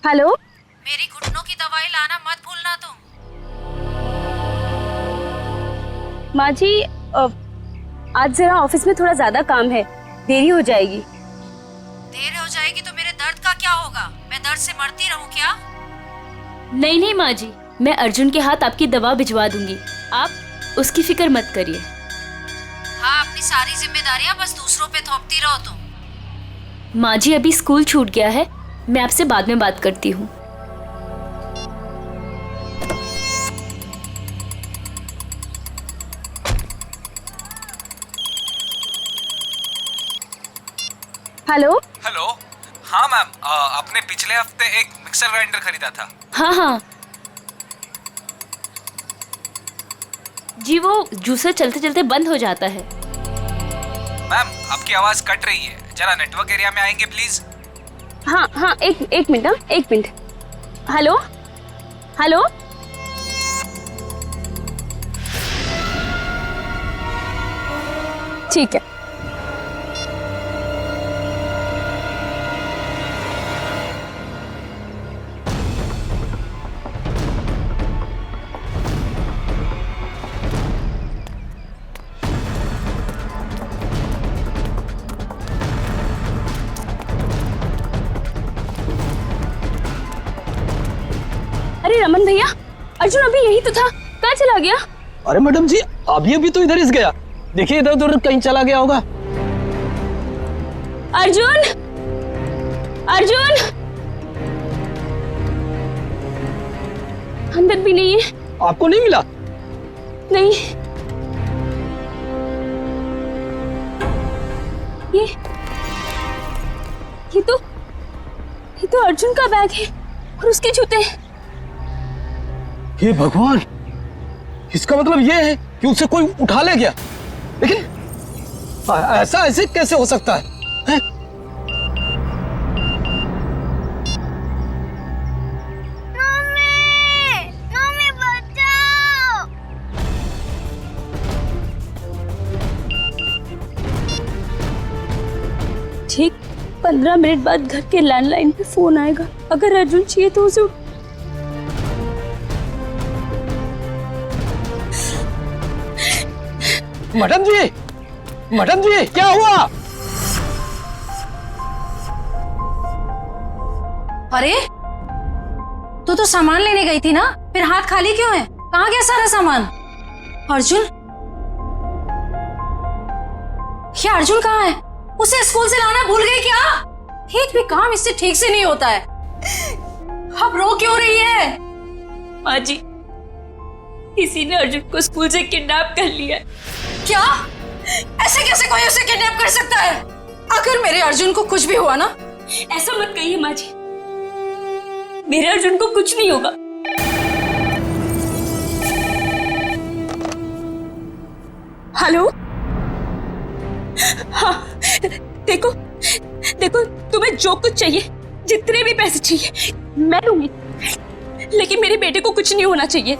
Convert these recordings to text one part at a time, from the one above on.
Hello. मेरी घुटनों की दवाई लाना मत भूलना तुम। माँ जी, आज जरा ऑफिस में थोड़ा ज्यादा काम है, देरी हो जाएगी। देर हो जाएगी तो मेरे दर्द का क्या होगा? मैं दर्द से मरती रहूं क्या? नहीं नहीं माँ जी, मैं अर्जुन के हाथ आपकी दवा भिजवा दूंगी, आप उसकी फिक्र मत करिए। हाँ, अपनी सारी जिम्मेदारियां बस दूसरों पे थोपती रहो तुम। माँ जी अभी स्कूल छूट गया है, मैं आपसे बाद में बात करती हूँ। हेलो। हेलो। हाँ मैम, आपने पिछले हफ्ते एक मिक्सर ग्राइंडर खरीदा था। हाँ हाँ जी, वो जूसर चलते चलते बंद हो जाता है। मैम आपकी आवाज कट रही है, जरा नेटवर्क एरिया में आएंगे प्लीज। हाँ हाँ, एक मिनट, हाँ एक मिनट। Hello hello. ठीक है। अरे रमन भैया, अर्जुन अभी यही तो था, कहाँ चला गया? अरे मैडम जी, अभी तो इधर ही गया। देखिए इधर उधर कहीं चला गया होगा। अर्जुन, अर्जुन अंदर भी नहीं है। आपको नहीं मिला? नहीं, ये ये तो अर्जुन का बैग है और उसके जूते। हे भगवान, इसका मतलब ये है कि उसे कोई उठा ले गया। लेकिन ऐसा ऐसे कैसे हो सकता है, हैं? मम्मी बचाओ। ठीक 15 मिनट बाद घर के लैंडलाइन पे फोन आएगा। अगर अर्जुन चाहिए तो उसे मैडम जी क्या हुआ? अरे तो सामान लेने गई थी ना, फिर हाथ खाली क्यों है? कहाँ गया सारा सामान? अर्जुन, क्या अर्जुन कहाँ है? उसे स्कूल से लाना भूल गई क्या? एक भी काम इससे ठीक से नहीं होता है। अब रो क्यों रही है? माँ जी, किसी ने अर्जुन को स्कूल से किडनैप कर लिया है। क्या? ऐसे कैसे कोई उसे किडनैप कर सकता है? अगर मेरे अर्जुन को कुछ भी हुआ ना। ऐसा मत कहिए माँ जी, मेरे अर्जुन को कुछ नहीं होगा। हेलो। हाँ, देखो देखो, तुम्हें जो कुछ चाहिए, जितने भी पैसे चाहिए मैं दूंगी, लेकिन मेरे बेटे को कुछ नहीं होना चाहिए।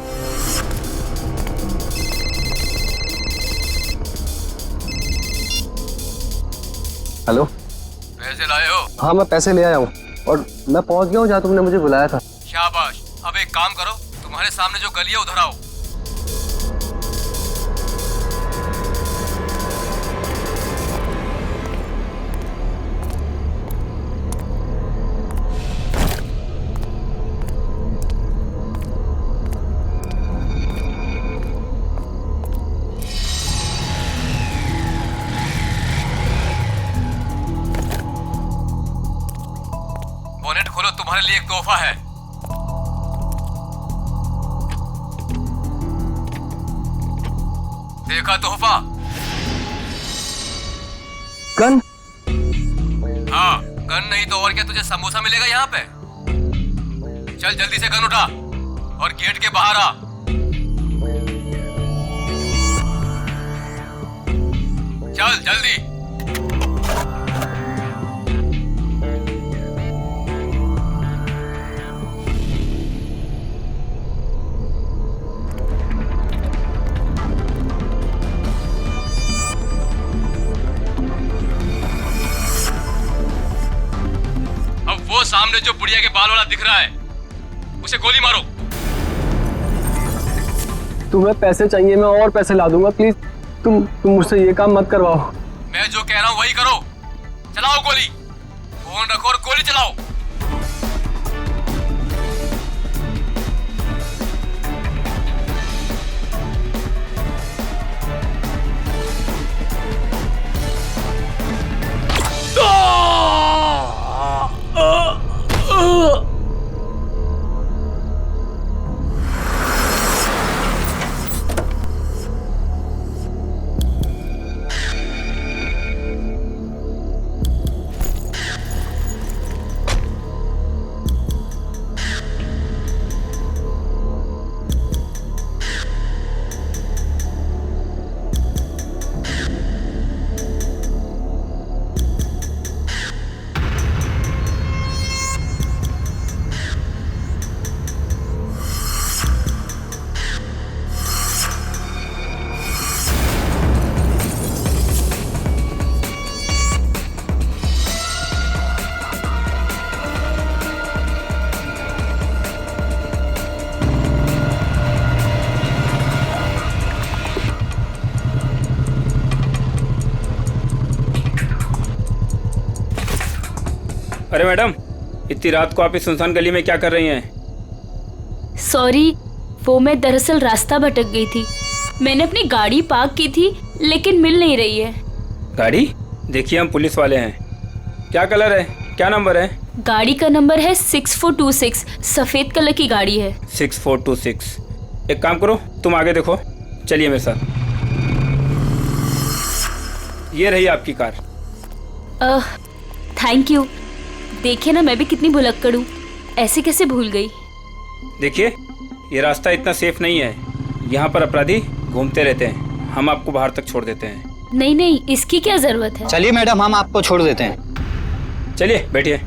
हेलो। पैसे लाए हो? हाँ मैं पैसे ले आया हूँ और मैं पहुँच गया हूँ जहाँ तुमने मुझे बुलाया था। शाबाश। अब एक काम करो, तुम्हारे सामने जो गली है उधर आओ। बोनेट खोलो, तुम्हारे लिए एक तोहफा है। देखा तोहफा? गन? हाँ, गन नहीं तो और क्या, तुझे समोसा मिलेगा यहाँ पे। चल जल्दी से गन उठा और गेट के बाहर आ। चल जल्दी। सामने जो बुढ़िया के बाल वाला दिख रहा है उसे गोली मारो। तुम्हें पैसे चाहिए, मैं और पैसे ला दूंगा। प्लीज तुम मुझसे ये काम मत करवाओ। मैं जो कह रहा हूँ वही करो। चलाओ गोली, फोन रखो और गोली चलाओ। अरे मैडम, इतनी रात को आप इस सुनसान गली में क्या कर रही हैं? सॉरी, वो मैं दरअसल रास्ता भटक गई थी। मैंने अपनी गाड़ी पार्क की थी लेकिन मिल नहीं रही है। गाड़ी? देखिए हम पुलिस वाले हैं। क्या कलर है, क्या नंबर है? गाड़ी का नंबर है 6426, सफेद कलर की गाड़ी है। 6426। एक काम करो, तुम आगे देखो, चलिए मेरे साथ। ये रही आपकी कार। Thank you. देखिए ना, मैं भी कितनी भुलक्कड़ हूँ, ऐसे कैसे भूल गई। देखिए, ये रास्ता इतना सेफ नहीं है, यहाँ पर अपराधी घूमते रहते हैं। हम आपको बाहर तक छोड़ देते हैं। नहीं नहीं, इसकी क्या जरूरत है। चलिए मैडम, हम आपको छोड़ देते हैं। चलिए बैठिए।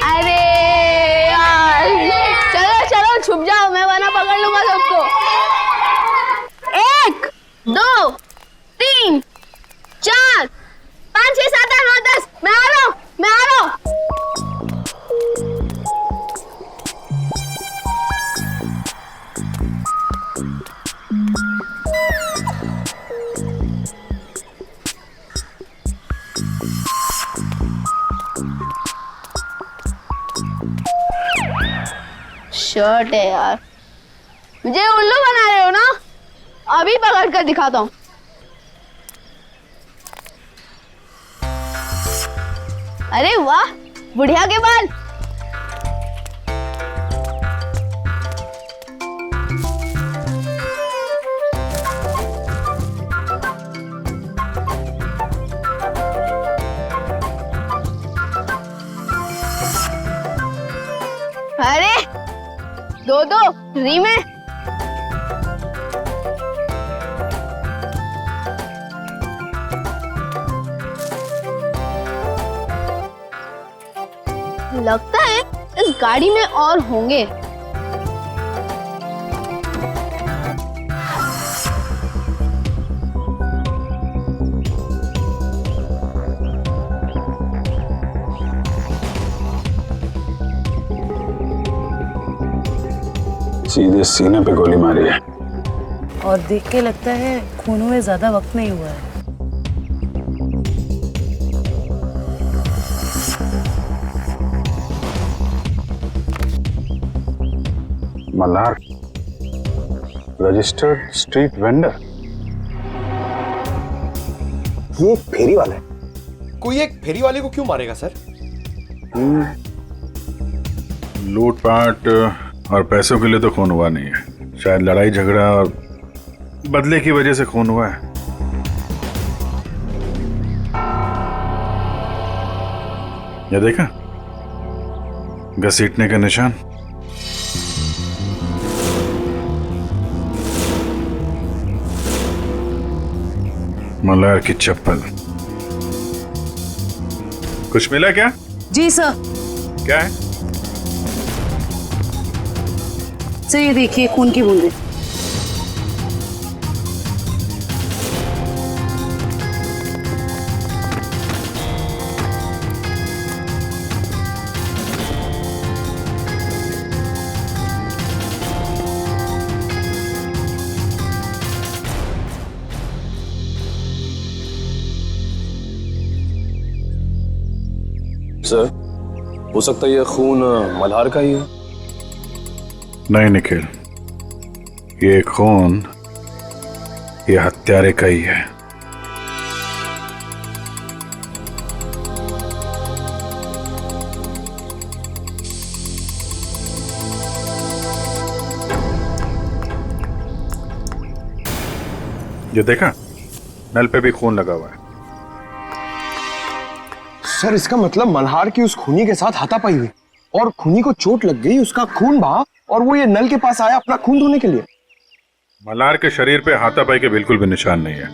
अरे यार, चलो चलो छुप जाओ, मैं वरना पकड़ लूंगा सबको। 1 2 3 4 5 6 7 8 9 10। मैं आ रहा हूँ, मैं आ रहा हूँ। शर्ट है यार, मुझे उल्लू बना रहे हो ना? अभी पकड़ कर दिखाता हूँ। अरे वाह, बुढ़िया के बाल। अरे दो फ्री में। लगता है इस गाड़ी में और होंगे। सीधे सीने पे गोली मारी है। और देख के लगता है खून में ज्यादा वक्त नहीं हुआ है। Malhar, registered street vendor. ये एक फेरी वाला है। कोई एक फेरी वाले को क्यों मारेगा सर? लूटपाट और पैसों के लिए तो खून हुआ नहीं है, शायद लड़ाई झगड़ा और बदले की वजह से खून हुआ है। ये देखा, घसीटने का निशान। मल्हार की चप्पल। कुछ मिला क्या? जी सर। क्या है? सर ये देखिए खून की बूंदें। सर, हो सकता है ये खून मल्हार का ही है। नहीं निखिल, ये खून ये हत्यारे का ही है। ये देखा, नल पे भी खून लगा हुआ है। सर इसका मतलब मल्हार की उस खूनी के साथ हाथापाई हुई और खूनी को चोट लग गई, उसका खून बहा और वो ये नल के पास आया अपना खून धोने के लिए। मल्हार के शरीर पे हाथापाई के बिल्कुल भी निशान नहीं है।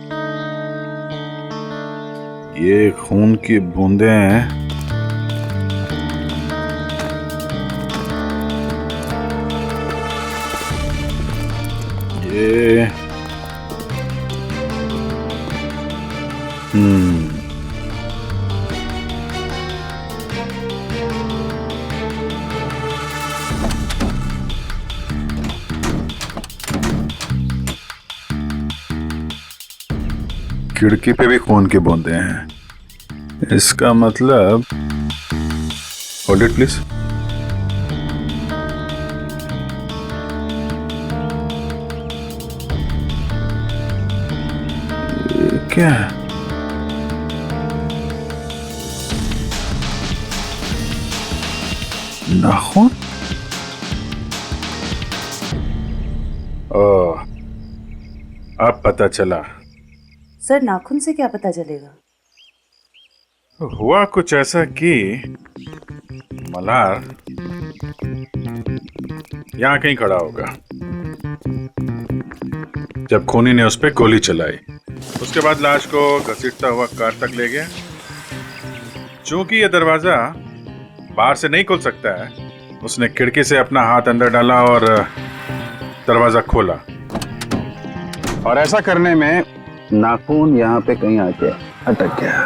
ये खून की बूंदें हैं। ये खिड़की पे भी खून की बूंदें हैं। इसका मतलब, होल्ड इट प्लीज। ये क्या है? नाखून? ओह, अब पता चला। सर नाखून से क्या पता चलेगा? हुआ कुछ ऐसा कि मल्हार यहां कहीं खड़ा होगा जब खूनी ने उस पर गोली चलाई। उसके बाद लाश को घसीटता हुआ कार तक ले गया। चूंकि यह दरवाजा बाहर से नहीं खुल सकता है, उसने खिड़की से अपना हाथ अंदर डाला और दरवाजा खोला। और ऐसा करने में नाखून यहाँ पे कहीं आके अटक गया।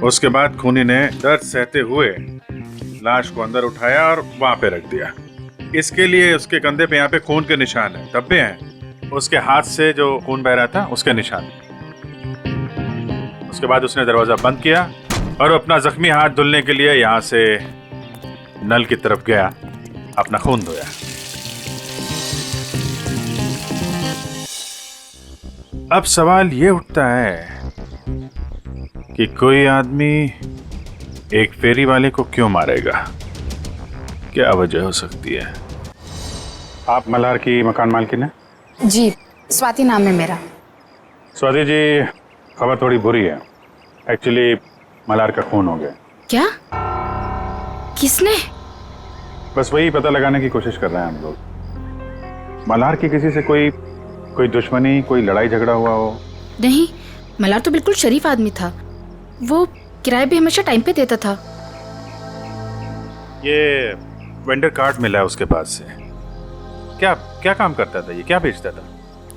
उसके बाद खूनी ने दर्द सहते हुए लाश को अंदर उठाया और वहां पे रख दिया। इसके लिए उसके कंधे पे यहाँ पे खून के निशान है, धब्बे हैं। उसके हाथ से जो खून बह रहा था उसके निशान। उसके बाद उसने दरवाजा बंद किया और अपना जख्मी हाथ धुलने के लिए यहाँ से नल की तरफ गया, अपना खून धोया। अब सवाल ये उठता है कि कोई आदमी एक फेरी वाले को क्यों मारेगा? क्या वजह हो सकती है? आप मल्हार की मकान मालकिन हैं? जी, स्वाति नाम है मेरा। स्वाति जी, खबर थोड़ी बुरी है। एक्चुअली मल्हार का खून हो गया। क्या? किसने? बस वही पता लगाने की कोशिश कर रहे हैं हम लोग। मल्हार की किसी से कोई दुश्मनी, कोई लड़ाई झगड़ा हुआ हो? नहीं, मल्हार तो बिल्कुल शरीफ आदमी था। वो किराए भी हमेशा टाइम पे देता था। ये वेंडर कार्ड मिला है उसके पास से। क्या क्या काम करता था ये? क्या बेचता था?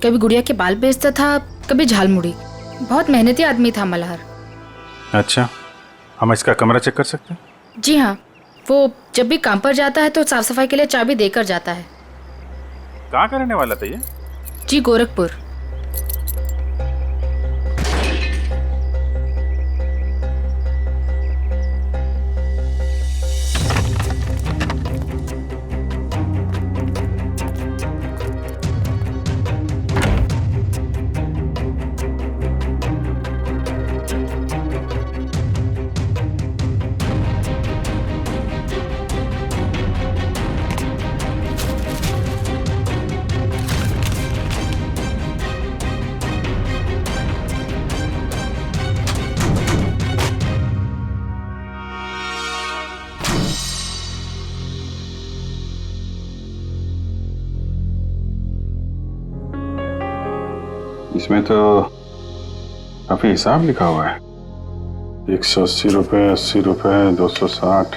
कभी गुड़िया के बाल बेचता था, कभी झालमुड़ी। बहुत मेहनती आदमी था मल्हार। अच्छा, हम इसका कमरा चेक कर सकते हैं? जी हाँ, वो जब भी काम पर जाता है तो साफ सफाई के लिए चाबी देकर जाता है। कहाँ का रहने वाला था ये? जी, गोरखपुर। इसमें तो काफी हिसाब लिखा हुआ है। 180 रुपए, 80 रुपए, 260।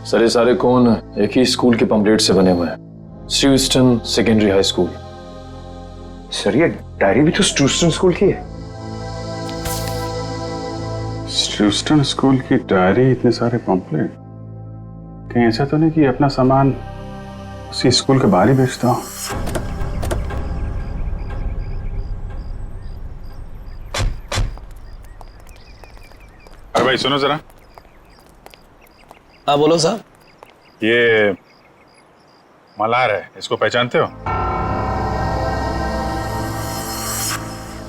सर ये सारे कौन एक ही स्कूल के पम्पलेट से बने हुए हैं, स्ट्यूस्टन सेकेंडरी हाई स्कूल। सर ये डायरी भी तो स्ट्यूस्टन स्कूल की है। स्ट्यूस्टन स्कूल की डायरी, इतने सारे पम्पलेट। कहीं ऐसा तो नहीं कि अपना सामान उसी स्कूल के बाहर ही बेचता हूँ? अरे भाई सुनो जरा। हाँ बोलो साहब। ये मल्हार है, इसको पहचानते हो?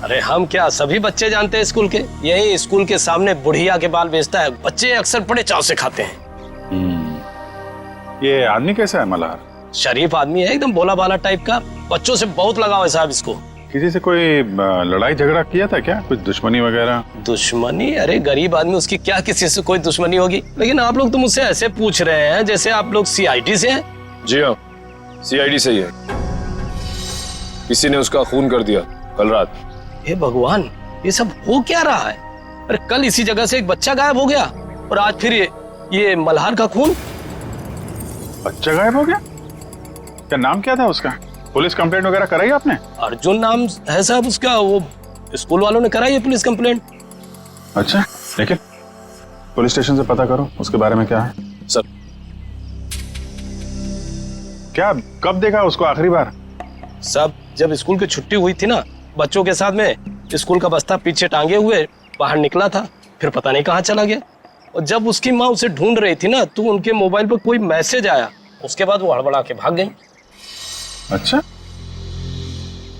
अरे हम क्या, सभी बच्चे जानते हैं स्कूल के। यही स्कूल के सामने बुढ़िया के बाल बेचता है, बच्चे अक्सर बड़े चाव से खाते हैं। ये आदमी कैसा है मल्हार? शरीफ आदमी है, एकदम भोला भाला टाइप का। बच्चों से बहुत लगाव है साहब इसको। किसी से कोई लड़ाई झगड़ा किया था क्या, कुछ दुश्मनी वगैरह? दुश्मनी? अरे गरीब आदमी, उसकी क्या किसी से कोई दुश्मनी होगी। लेकिन आप लोग तो मुझसे ऐसे पूछ रहे हैं जैसे आप लोग सीआईडी से हैं। जी हाँ, सीआईडी से ही है। किसी ने उसका खून कर दिया कल रात। हे भगवान, ये सब हो क्या रहा है? अरे कल इसी जगह से एक बच्चा गायब हो गया और आज फिर ये मल्हार का खून। बच्चा गायब हो गया? क्या नाम क्या था उसका? पुलिस कंप्लेंट वगैरह कराई आपने? अर्जुन नाम है साहब उसका। वो स्कूल वालों ने कराई है पुलिस कंप्लेंट। अच्छा, लेकिन पुलिस स्टेशन से पता करो उसके बारे में क्या है। सर क्या, कब देखा उसको आखिरी बार? सब जब स्कूल की छुट्टी हुई थी ना, बच्चों के साथ में स्कूल का बस्ता पीछे टांगे हुए बाहर निकला था, फिर पता नहीं कहाँ चला गया। और जब उसकी माँ उसे ढूंढ रही थी ना, तो उनके मोबाइल पर कोई मैसेज आया, उसके बाद वो हड़बड़ा के भाग गई। अच्छा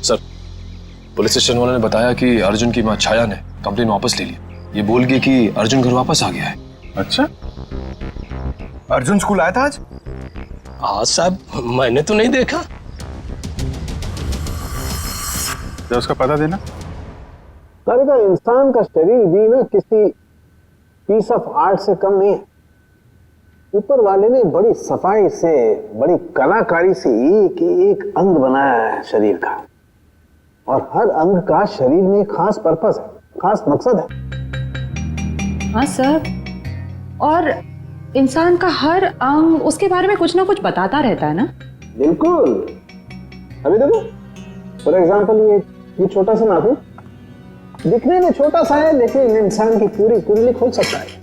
सर, पुलिस स्टेशन वालों ने बताया कि अर्जुन की माँ छाया ने कंप्लेन वापस ले ली। ये बोल गई कि अर्जुन घर वापस आ गया है। अच्छा, अर्जुन स्कूल आया था आज? हाँ साहब, मैंने तो नहीं देखा। तो उसका पता देना। सारे का इंसान का शरीर भी ना किसी पीस ऑफ आर्ट से कम नहीं है। ऊपर वाले ने बड़ी सफाई से, बड़ी कलाकारी से एक अंग बनाया है शरीर का, और हर अंग का शरीर में खास पर्पस है, खास मकसद है। हाँ सर, और इंसान का हर अंग उसके बारे में कुछ ना कुछ बताता रहता है ना। बिल्कुल। अभी देखो, फॉर एग्जाम्पल ये छोटा सा नाखून दिखने में छोटा सा है, लेकिन इंसान की पूरी कुंडली खोल सकता है।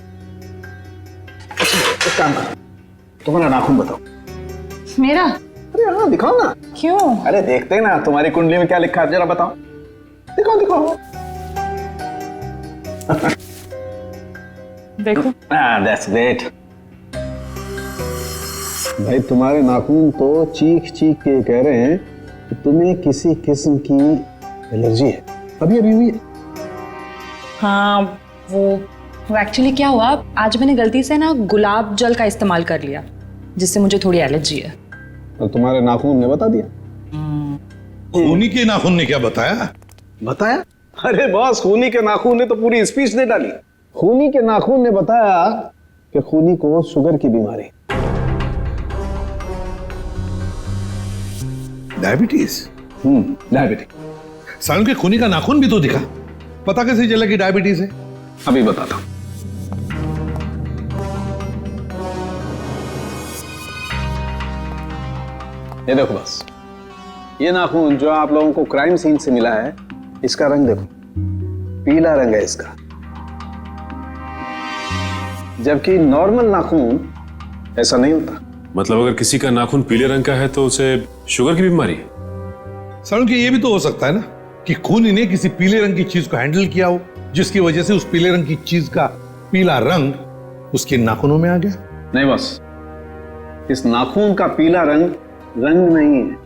एक काम करो, तुम्हारा नाखून बताओ। मेरा? अरे हाँ, दिखाओ ना। क्यों? अरे देखते हैं ना तुम्हारी कुंडली में क्या लिखा है, जरा बताओ। दिखाओ दिखाओ। देखो। That's great. भाई तुम्हारे नाखून तो चीख चीख के कह रहे हैं कि तुम्हें किसी किस्म की एलर्जी है, अभी अभी हुई है। हाँ, वो एक्चुअली क्या हुआ, आज मैंने गलती से ना गुलाब जल का इस्तेमाल कर लिया, जिससे मुझे थोड़ी एलर्जी है। तो तुम्हारे नाखून ने बता दिया? खूनी के नाखून ने क्या बताया? बताया? अरे बॉस, खूनी के नाखून ने तो पूरी स्पीच दे डाली। खूनी के नाखून ने बताया कि खूनी को शुगर की बीमारी, डायबिटीज। डायबिटीज। सालों के खूनी का नाखून भी तो दिखा, पता कैसे चला कि डायबिटीज है? अभी बताता हूं। ये देखो बस, ये नाखून जो आप लोगों को क्राइम सीन से मिला है, इसका रंग देखो, पीला रंग है इसका। जबकि नॉर्मल नाखून ऐसा नहीं होता। मतलब अगर किसी का नाखून पीले रंग का है तो उसे शुगर की बीमारी है? सालों के ये भी तो हो सकता है ना कि खूनी ने किसी पीले रंग की चीज को हैंडल किया हो, जिसकी वजह से उस पीले रंग की चीज का पीला रंग उसके नाखूनों में आ गया। नहीं बस, इस नाखून का पीला रंग नहीं है,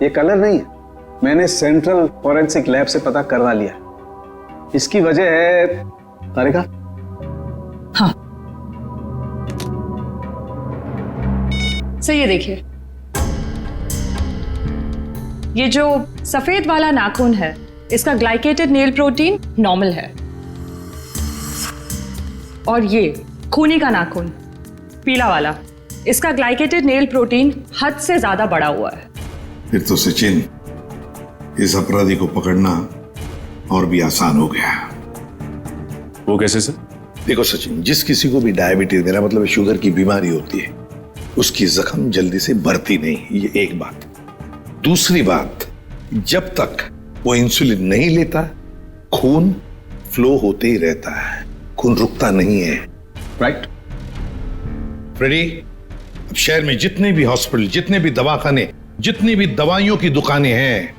ये कलर नहीं है। मैंने सेंट्रल फॉरेंसिक लैब से पता करवा लिया। इसकी वजह है तारिका। हाँ, सही है। देखिए, ये जो सफेद वाला नाखून है, इसका ग्लाइकेटेड नेल प्रोटीन नॉर्मल है, और ये खूनी का नाखून पीला वाला, इसका ग्लाइकेटेड नेल प्रोटीन हद से ज्यादा बढ़ा हुआ है। फिर तो सचिन, इस अपराधी को पकड़ना और भी आसान हो गया। वो कैसे सर? देखो सचिन, जिस किसी को भी डायबिटीज, मेरा मतलब शुगर की बीमारी होती है, उसकी जख्म जल्दी से भरती नहीं, ये एक बात। दूसरी बात, जब तक वो इंसुलिन नहीं लेता खून फ्लो होते ही रहता है, खून रुकता नहीं है। राइट फ्रेडी, अब शहर में जितने भी हॉस्पिटल, जितने भी दवाखाने, जितनी भी दवाइयों की दुकानें हैं,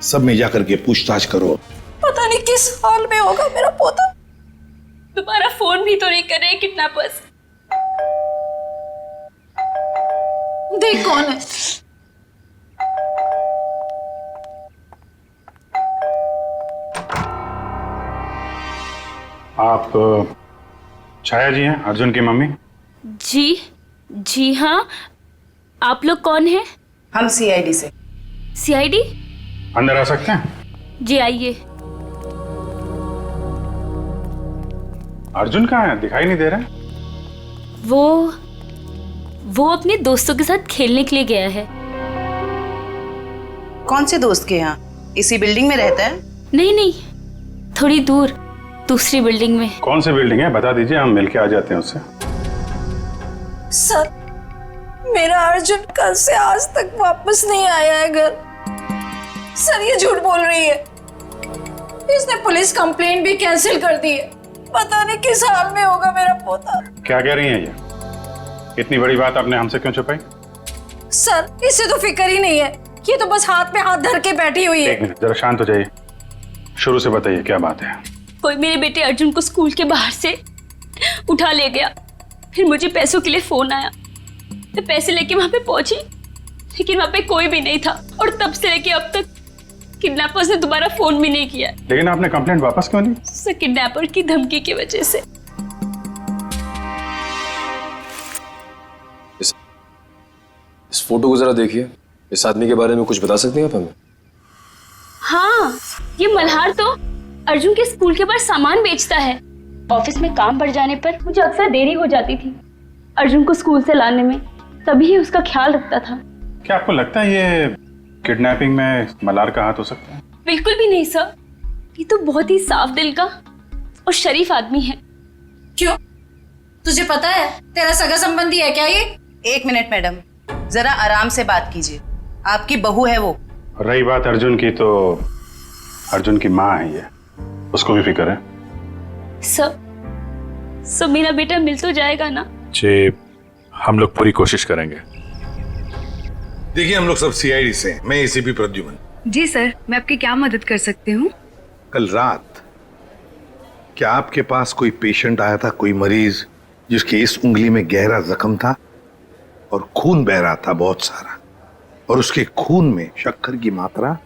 सब में जाकर के पूछताछ करो। पता नहीं किस हाल में होगा मेरा पोता। तुम्हारा फोन भी तो नहीं कर रहे किडनैपर्स। देख कौन है। आप छाया जी हैं, अर्जुन की मम्मी? जी हाँ। आप लोग कौन हैं? हम सीआईडी से। सीआईडी? अंदर आ सकते हैं? जी आइए। अर्जुन कहाँ है? दिखाई नहीं दे रहा। वो अपने दोस्तों के साथ खेलने के लिए गया है। कौन से दोस्त के यहाँ? इसी बिल्डिंग में रहता है? नहीं, थोड़ी दूर, दूसरी बिल्डिंग में। कौन सी बिल्डिंग है बता दीजिए, हम मिलके आ जाते हैं उससे। सर, मेरा अर्जुन कल से आज तक वापस नहीं आया है घर। सर, ये झूठ बोल रही है। इसने पुलिस कंप्लेंट भी कैंसिल कर दी है। पता नहीं किस हाल में होगा मेरा पोता। क्या कह रही हैं ये? इतनी बड़ी बात आपने हमसे क्यों छुपाई? सर, इससे तो फिक्र ही नहीं है। ये तो बस हाथ पे हाथ धर के बैठी हुई है। एक मिनट, जरा शांत हो जाइए। शुरू से बताइए क्या बात है। कोई मेरे बेटे अर्जुन को स्कूल के बाहर से उठा ले गया। फिर मुझे पैसों के लिए फोन आया। मैं पैसे लेके वहां पे पहुंची, लेकिन वहां पे कोई भी नहीं था। और तब से लेके अब तक किडनैपर्स ने दोबारा फोन भी नहीं किया। लेकिन आपने कंप्लेंट वापस क्यों ली? सर, किडनैपर की धमकी की वजह से। इस फोटो को जरा देखिए। इस आदमी के बारे में कुछ बता सकते हैं आप हमें? हाँ, ये मल्हार तो अर्जुन के स्कूल के बाहर सामान बेचता है। ऑफिस में काम बढ़ जाने पर मुझे अक्सर देरी हो जाती थी अर्जुन को स्कूल से लाने में, तभी ही उसका ख्याल रखता था। क्या आपको लगता है ये किडनैपिंग में मल्हार का हाथ हो सकता है? बिल्कुल भी नहीं सर, ये तो बहुत ही साफ दिल का और शरीफ आदमी है। क्यों? तुझे पता है तेरा सगा संबंधी है क्या ये? एक मिनट मैडम, जरा आराम से बात कीजिए। आपकी बहू है वो। रही बात अर्जुन की, तो अर्जुन की माँ है ये, उसको भी फिक्र है। सब मेरा बेटा मिल तो जाएगा ना? जी, हम लोग पूरी कोशिश करेंगे। देखिए, हम लोग सब सीआईडी से हैं। मैं एसीपी प्रद्युमन। जी सर, मैं आपकी क्या मदद कर सकती हूँ? कल रात क्या आपके पास कोई पेशेंट आया था, कोई मरीज जिसकी इस उंगली में गहरा जख्म था और खून बह रहा था बहुत सारा, और उसके खून में शक्कर की मात्रा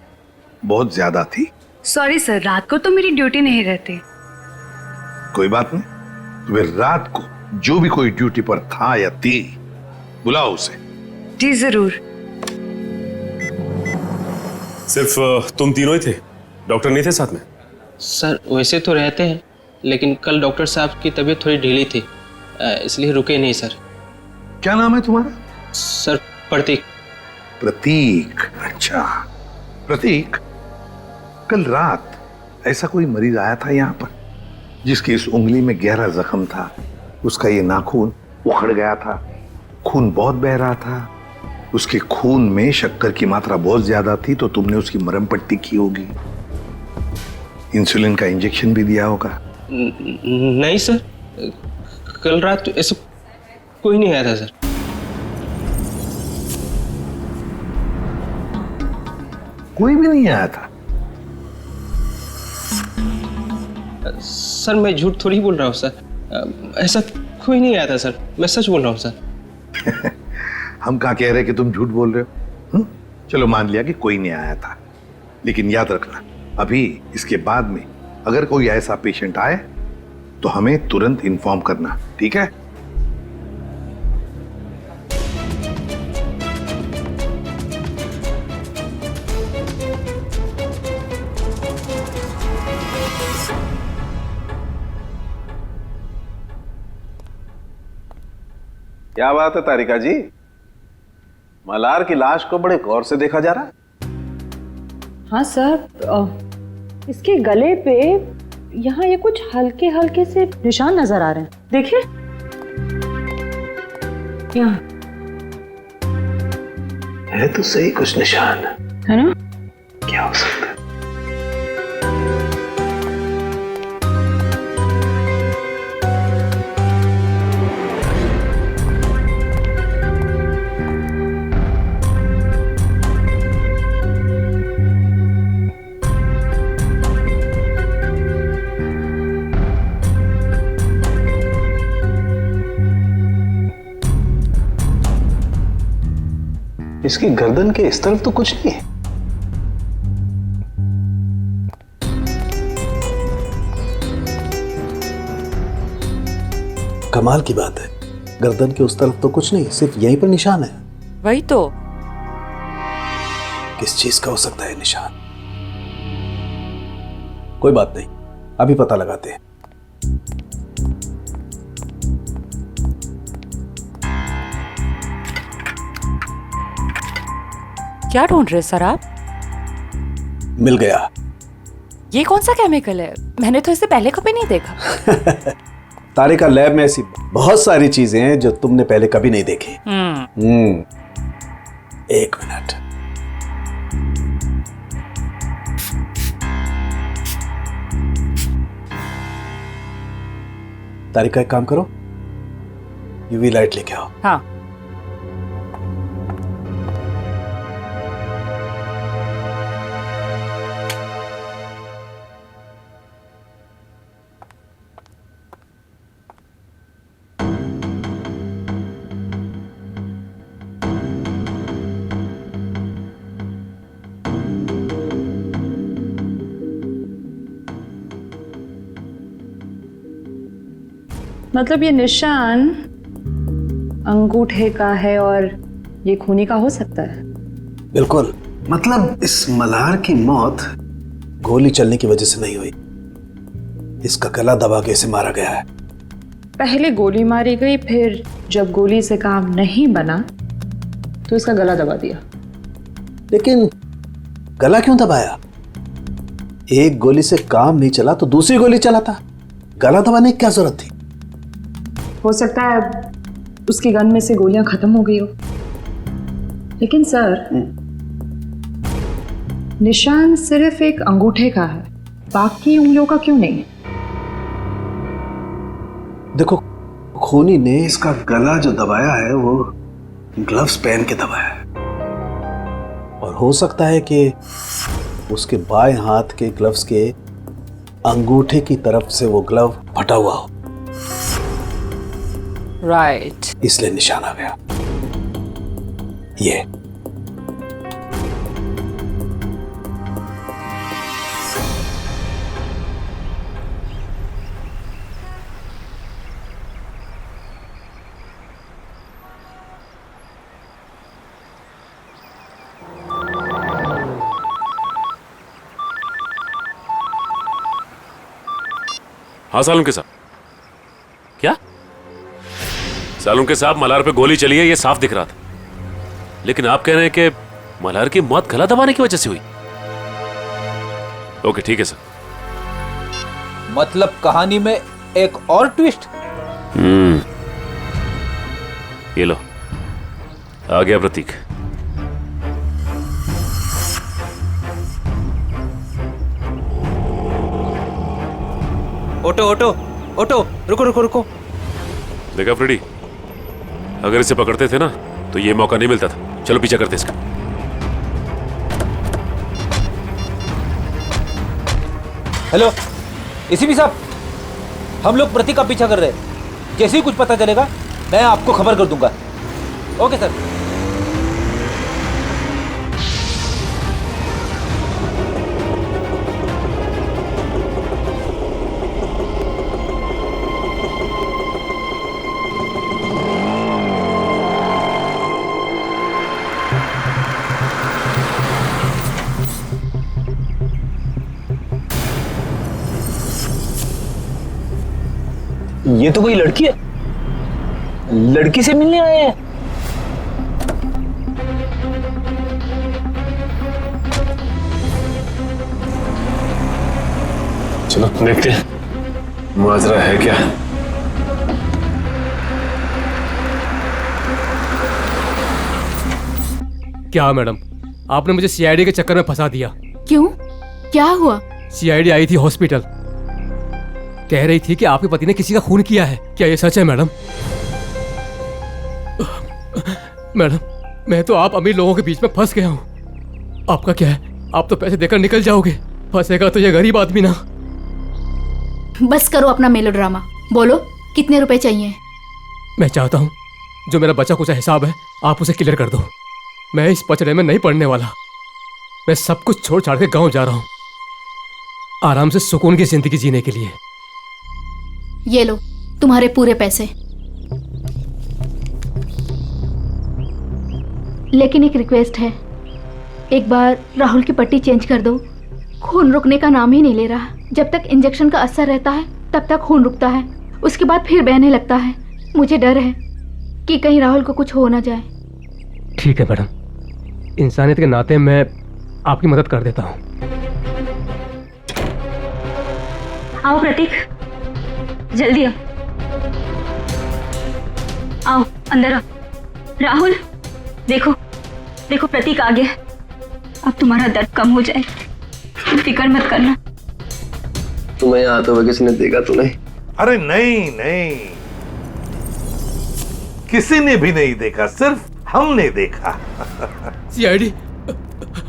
बहुत ज्यादा थी? सॉरी सर, रात को तो मेरी ड्यूटी नहीं रहती। कोई बात नहीं, तो फिर रात को जो भी कोई ड्यूटी पर था या थी, बुलाओ उसे। जी जरूर। सिर्फ तुम तीनों ही थे? डॉक्टर नहीं थे साथ में? सर, वैसे तो रहते हैं, लेकिन कल डॉक्टर साहब की तबीयत थोड़ी ढीली थी, इसलिए रुके नहीं सर। क्या नाम है तुम्हारा? सर, प्रतीक। प्रतीक? अच्छा प्रतीक, कल रात ऐसा कोई मरीज आया था यहाँ पर जिसकी इस उंगली में गहरा जख्म था, उसका ये नाखून उखड़ गया था, खून बहुत बह रहा था, उसके खून में शक्कर की मात्रा बहुत ज्यादा थी, तो तुमने उसकी मरहम पट्टी की होगी, इंसुलिन का इंजेक्शन भी दिया होगा। नहीं सर, कल रात तो ऐसा कोई नहीं आया था सर। कोई भी नहीं आया था? सर, मैं झूठ थोड़ी बोल रहा हूँ सर, ऐसा कोई नहीं आया था सर, मैं सच बोल रहा हूँ सर। हम कहाँ कह रहे कि तुम झूठ बोल रहे हो? चलो मान लिया कि कोई नहीं आया था, लेकिन याद रखना, अभी इसके बाद में अगर कोई ऐसा पेशेंट आए तो हमें तुरंत इन्फॉर्म करना, ठीक है? क्या बात है तारिका जी, मल्हार की लाश को बड़े गौर से देखा जा रहा है। हाँ सर, इसके गले पे यहाँ ये कुछ हल्के हल्के से निशान नजर आ रहे हैं, देखिए यहाँ है तो सही कुछ निशान, है ना? क्या हो सकता है? इसकी गर्दन के इस तरफ तो कुछ नहीं है। कमाल की बात है, गर्दन के उस तरफ तो कुछ नहीं, सिर्फ यहीं पर निशान है। वही तो। किस चीज का हो सकता है निशान? कोई बात नहीं, अभी पता लगाते हैं। क्या ढूंढ रहे सर आप? मिल गया। ये कौन सा केमिकल है? मैंने तो इसे पहले कभी नहीं देखा। तारिका, लैब में ऐसी बहुत सारी चीजें हैं जो तुमने पहले कभी नहीं देखी। एक मिनट। तारिका, एक काम करो, यूवी लाइट लेके आओ। हाँ। मतलब ये निशान अंगूठे का है और ये खूनी का हो सकता है? बिल्कुल। मतलब इस मल्हार की मौत गोली चलने की वजह से नहीं हुई, इसका गला दबा के इसे मारा गया है। पहले गोली मारी गई, फिर जब गोली से काम नहीं बना तो इसका गला दबा दिया। लेकिन गला क्यों दबाया? एक गोली से काम नहीं चला तो दूसरी गोली चलाता, गला दबाने की क्या जरूरत थी? हो सकता है उसकी गन में से गोलियां खत्म हो गई हो। लेकिन सर, निशान सिर्फ एक अंगूठे का है, बाकी उंगलियों का क्यों नहीं? देखो, खूनी ने इसका गला जो दबाया है वो ग्लव्स पहन के दबाया है, और हो सकता है कि उसके बाएं हाथ के ग्लव्स के अंगूठे की तरफ से वो ग्लव फटा हुआ हो। राइट। इसलिए निशान आ गया। ये हाँ सालुंके साहब। क्या? सालुंके साहब, मल्हार पे गोली चली है, ये साफ दिख रहा था, लेकिन आप कह रहे हैं कि मल्हार की मौत गला दबाने की वजह से हुई। ओके, ठीक है सर। मतलब कहानी में एक और ट्विस्ट। ये लो, आ गया प्रतीक। ओटो ओटो ओटो, रुको रुको रुको। देखा फ्रेडी, अगर इसे पकड़ते थे ना तो ये मौका नहीं मिलता था। चलो पीछा करते इसका। हेलो एसीपी साहब, हम लोग प्रतीक का पीछा कर रहे हैं। जैसे ही कुछ पता चलेगा मैं आपको खबर कर दूंगा। Okay sir. ये तो कोई लड़की है, लड़की से मिलने आए हैं। चलो देखते हैं माजरा है क्या। क्या मैडम, आपने मुझे सीआईडी के चक्कर में फंसा दिया। क्यों, क्या हुआ? सीआईडी आई थी हॉस्पिटल, कह रही थी कि आपके पति ने किसी का खून किया है। क्या ये सच है मैडम? मैडम, मैं तो आप अमीर लोगों के बीच में फंस गया हूँ। आपका क्या है, आप तो पैसे देकर निकल जाओगे, फंसेगा तो ये गरीब आदमी ना। बस करो अपना मेलोड्रामा, बोलो कितने रुपए चाहिए? मैं चाहता हूँ जो मेरा बचा कुछ हिसाब है आप उसे क्लियर कर दो। मैं इस पचड़े में नहीं पड़ने वाला। मैं सब कुछ छोड़ छाड़ के गांव जा रहा हूँ, आराम से सुकून की जिंदगी जीने के लिए। ये लो तुम्हारे पूरे पैसे। लेकिन एक रिक्वेस्ट है, एक बार राहुल की पट्टी चेंज कर दो। खून रुकने का नाम ही नहीं ले रहा। जब तक इंजेक्शन का असर रहता है तब तक खून रुकता है, उसके बाद फिर बहने लगता है। मुझे डर है कि कहीं राहुल को कुछ हो ना जाए। ठीक है मैडम, इंसानियत के नाते मैं आपकी मदद कर देता हूँ। आओ प्रतीक, जल्दी आओ, आओ अंदर आओ। राहुल देखो, देखो प्रतीक आ गया। अब तुम्हारा दर्द कम हो जाए, फिक्र मत करना। तुम्हें यहाँ आते हुए किसी ने देखा तो नहीं? अरे नहीं नहीं, किसी ने भी नहीं देखा, सिर्फ हमने देखा। सीआईडी,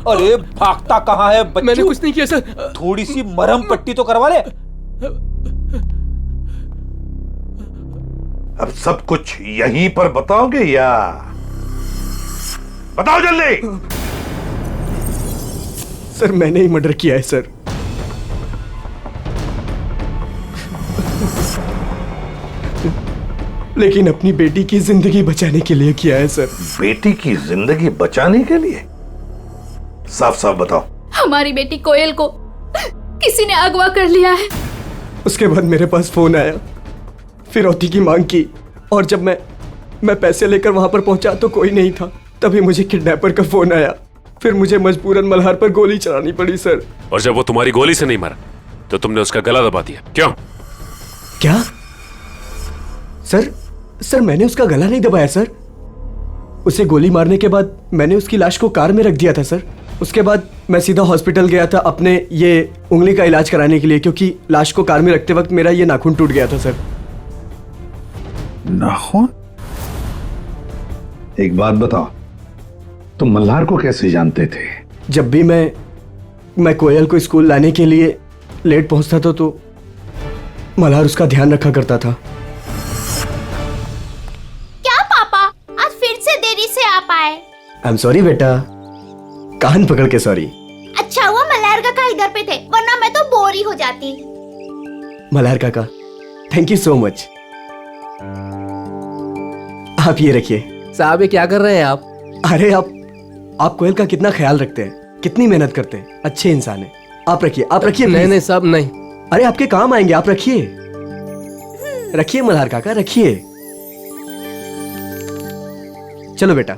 अरे भागता कहाँ है बच्चू? मैंने कुछ नहीं किया सर। थोड़ी सी मरहम पट्टी तो करवा ले। अब सब कुछ यहीं पर बताओगे या बताओ जल्दी। सर मैंने ही मर्डर किया है सर। लेकिन अपनी बेटी की जिंदगी बचाने के लिए किया है सर। बेटी की जिंदगी बचाने के लिए? साफ साफ बताओ। हमारी बेटी कोयल को किसी ने अगवा कर लिया है। उसके बाद मेरे पास फोन आया, फिरौती की मांग की, और जब मैं पैसे लेकर वहां पर पहुंचा तो कोई नहीं था। तभी मुझे किडनैपर का फोन आया, फिर मुझे मजबूरन मल्हार पर गोली चलानी पड़ी सर। और जब वो तुम्हारी गोली से नहीं मरा तो तुमने उसका गला दबा दिया, क्यों? क्या सर मैंने उसका गला नहीं दबाया सर। उसे गोली मारने के बाद मैंने उसकी लाश को कार में रख दिया था सर। उसके बाद मैं सीधा हॉस्पिटल गया था अपने ये उंगली का इलाज कराने के लिए, क्योंकि लाश को कार में रखते वक्त मेरा ये नाखून टूट गया था सर। नाखून? एक बात बताओ, तुम मल्हार को कैसे जानते थे? जब भी मैं कोयल को स्कूल लाने के लिए लेट पहुंचता था तो मल्हार उसका ध्यान रखा करता था। क्या पापा, आज फिर से देरी से आ पाए? आई एम सॉरी बेटा, कान पकड़ के सॉरी। अच्छा हुआ मल्हार काका इधर पे थे, वरना मैं तो बोर ही हो जाती। मल्हार काका, थैंक यू सो मच। आप ये रखिए। साहब ये क्या कर रहे हैं आप? अरे आप कोयल का कितना ख्याल रखते हैं, कितनी मेहनत करते हैं, अच्छे इंसान हैं। आप रखिए, आप रखिए। नहीं साहब नहीं। अरे आपके काम आएंगे, आप रखिए। रखिए मल्हार काका, रखिए। चलो बेटा।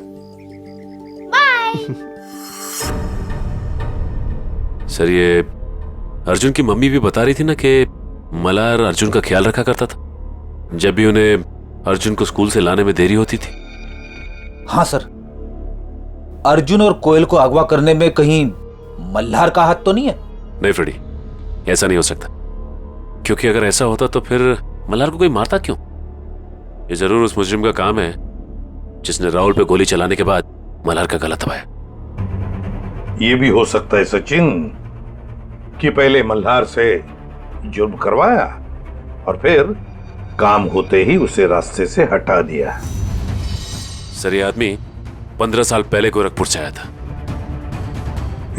सर ये अर्जुन की मम्मी भी बता रही थी ना कि मल्हार अर्जुन का ख्याल रखा करता था जब भी उन्हें अर्जुन को स्कूल से लाने में देरी होती थी। हाँ सर, अर्जुन और कोयल को अगवा करने में कहीं मल्हार का हाथ तो नहीं है? नहीं फ्रेडी, ऐसा नहीं हो सकता, क्योंकि अगर ऐसा होता तो फिर मल्हार को कोई मारता क्यों? ये जरूर उस मुजरिम का काम है जिसने राहुल पे गोली चलाने के बाद मल्हार का गला दबाया। ये भी हो सकता है सचिन कि पहले मल्हार से जुर्म करवाया और फिर काम होते ही उसे रास्ते से हटा दिया। सर ये आदमी 15 साल पहले गोरखपुर से आया था।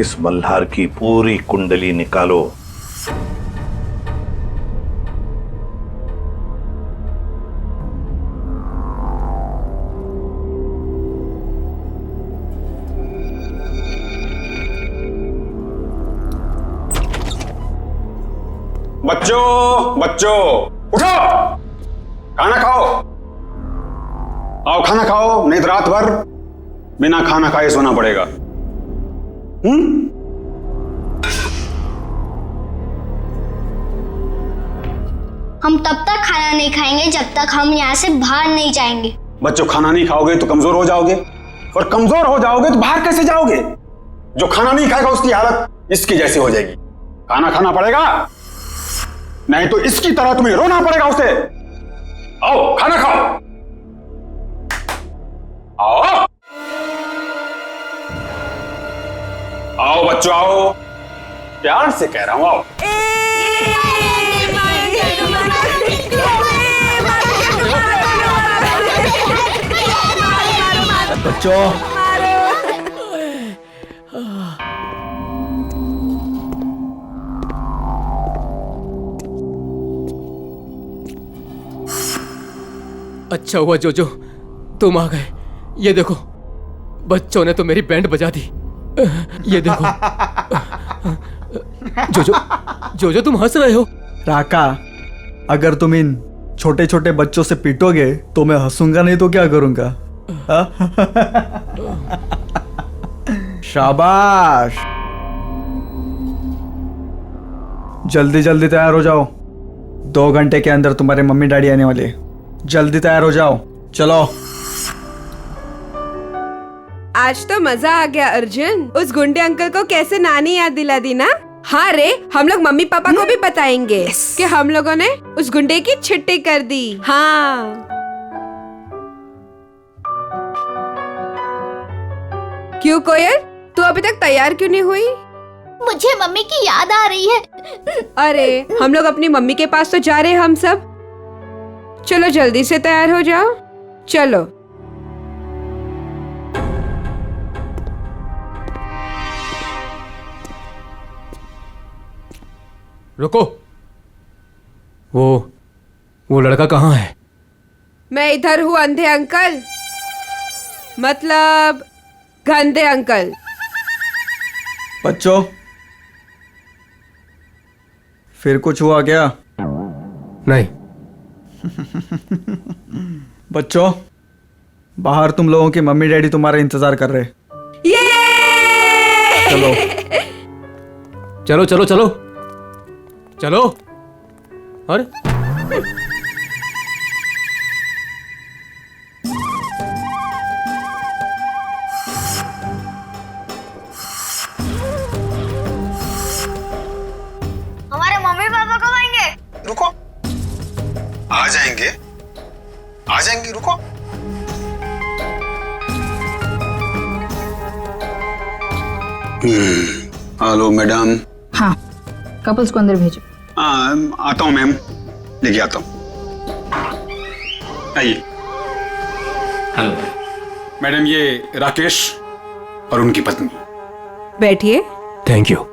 इस मल्हार की पूरी कुंडली निकालो। बच्चों उठो, खाना खाओ। आओ खाना खाओ, नहीं तो रात भर बिना खाना खाए सोना पड़ेगा। हम तब तक खाना नहीं खाएंगे जब तक हम यहाँ से बाहर नहीं जाएंगे। बच्चों, खाना नहीं खाओगे तो कमजोर हो जाओगे, और कमजोर हो जाओगे तो बाहर कैसे जाओगे? जो खाना नहीं खाएगा उसकी हालत इसकी जैसी हो जाएगी। खाना खाना पड़ेगा, नहीं तो इसकी तरह तुम्हें रोना पड़ेगा उसे। आओ खाना खाओ, आओ आओ बच्चों आओ, प्यार से कह रहा हूं आओ। बच्चों अच्छा हुआ जोजो तुम आ गए। ये देखो बच्चों ने तो मेरी बैंड बजा दी। ये देखो जोजो जोजो तुम हंस रहे हो। राका, अगर तुम इन छोटे छोटे बच्चों से पीटोगे तो मैं हंसूंगा, नहीं तो क्या करूंगा? शाबाश, जल्दी जल्दी तैयार हो जाओ, 2 घंटे के अंदर तुम्हारे मम्मी डैडी आने वाले। जल्दी तैयार हो जाओ, चलो। आज तो मजा आ गया अर्जुन। उस गुंडे अंकल को कैसे नानी याद दिला दी ना। हाँ रे, हम लोग मम्मी पापा को भी बताएंगे कि हम लोगों ने उस गुंडे की छुट्टी कर दी। हाँ क्यों कोयल, तू अभी तक तैयार क्यों नहीं हुई? मुझे मम्मी की याद आ रही है। अरे हम लोग अपनी मम्मी के पास तो जा रहे हैं हम सब। चलो जल्दी से तैयार हो जाओ, चलो। रुको, वो लड़का कहाँ है? मैं इधर हूँ अंधे अंकल, मतलब गंदे अंकल। बच्चों, फिर कुछ हुआ क्या? नहीं। बच्चों, बाहर तुम लोगों की मम्मी डैडी तुम्हारा इंतजार कर रहे। चलो चलो चलो चलो चलो। अरे हमारे मम्मी पापा कब आएंगे? रुको, आ जाएंगे आ जाएंगे, रुको। Hello madam. हाँ, कपल्स को अंदर भेजो। आता हूँ मैम, लेके आता हूँ। आइए। हेलो मैडम, ये राकेश और उनकी पत्नी। बैठिए। Thank you.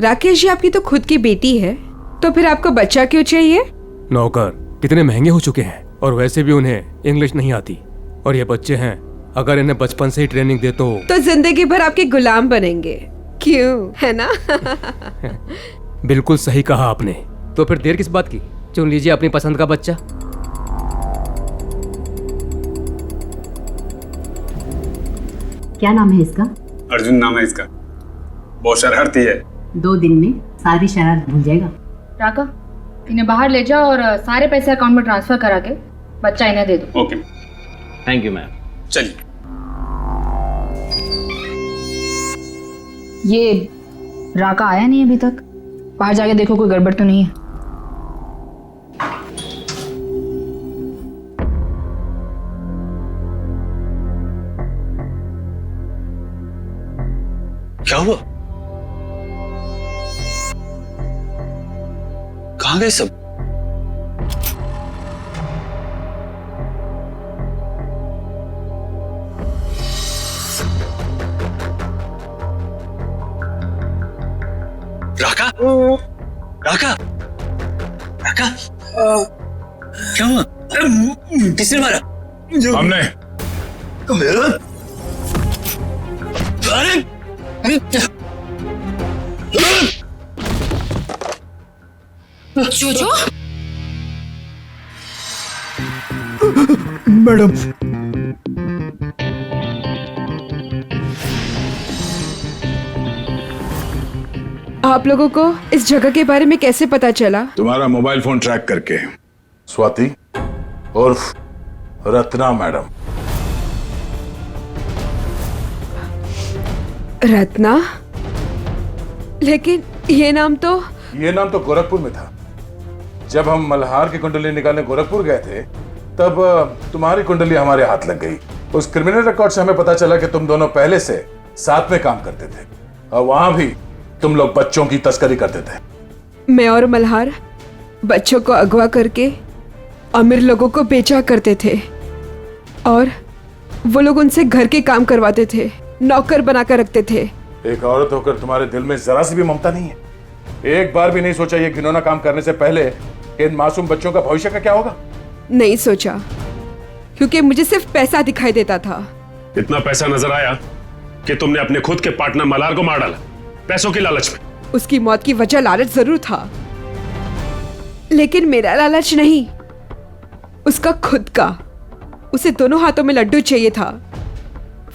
राकेश जी, आपकी तो खुद की बेटी है, तो फिर आपको बच्चा क्यों चाहिए? नौकर कितने महंगे हो चुके हैं, और वैसे भी उन्हें इंग्लिश नहीं आती, और ये बच्चे हैं, अगर इन्हें बचपन से ही ट्रेनिंग दे तो जिंदगी भर आपके गुलाम बनेंगे, क्यों, है ना? बिल्कुल सही कहा आपने। तो फिर देर किस बात की, चुन लीजिए अपनी पसंद का बच्चा। क्या नाम है इसका? अर्जुन नाम है इसका। बहुत शरारती है। 2 दिन में सारी शरारत भूल जाएगा। राका, इन्हें बाहर ले जाओ और सारे पैसे अकाउंट में ट्रांसफर करा के बच्चा इन्हें दे दो। Okay, thank you ma'am. चलिए। ये राका आया नहीं अभी तक, बाहर जाके देखो कोई गड़बड़ तो नहीं है। क्या हुआ? कहाँ गए सब? राका? राका? राका? क्या हुआ? किसने मारा? हमने। जोजो? मैडम, आप लोगों को इस जगह के बारे में कैसे पता चला? तुम्हारा मोबाइल फोन ट्रैक करके। स्वाति उर्फ रत्ना मैडम। रत्ना? लेकिन ये नाम तो गोरखपुर में था। जब हम मल्हार की कुंडली निकालने गोरखपुर गए थे तब तुम्हारी कुंडली हमारे हाथ लग गई। उस क्रिमिनल रिकॉर्ड से हमें पता चला कि तुम दोनों पहले से साथ में काम करते थे और वहां भी तुम लोग बच्चों की तस्करी करते थे। मैं और मल्हार बच्चों को अगवा करके अमीर लोगों को बेचा करते थे और वो लोग उनसे घर के काम करवाते थे, नौकर बनाकर रखते थे। एक औरत होकर तुम्हारे दिल में जरा सी भी ममता नहीं है? एक बार भी नहीं सोचा ये घिनौना काम करने से पहले कि इन मासूम बच्चों का भविष्य का क्या होगा? नहीं सोचा, क्योंकि मुझे सिर्फ पैसा दिखाई देता था। इतना पैसा नजर आया कि तुमने अपने खुद के पार्टनर मल्हार को मार डाला, पैसों की लालच में। उसकी मौत की वजह लालच जरूर था, लेकिन मेरा लालच नहीं, उसका खुद का। उसे दोनों हाथों में लड्डू चाहिए था।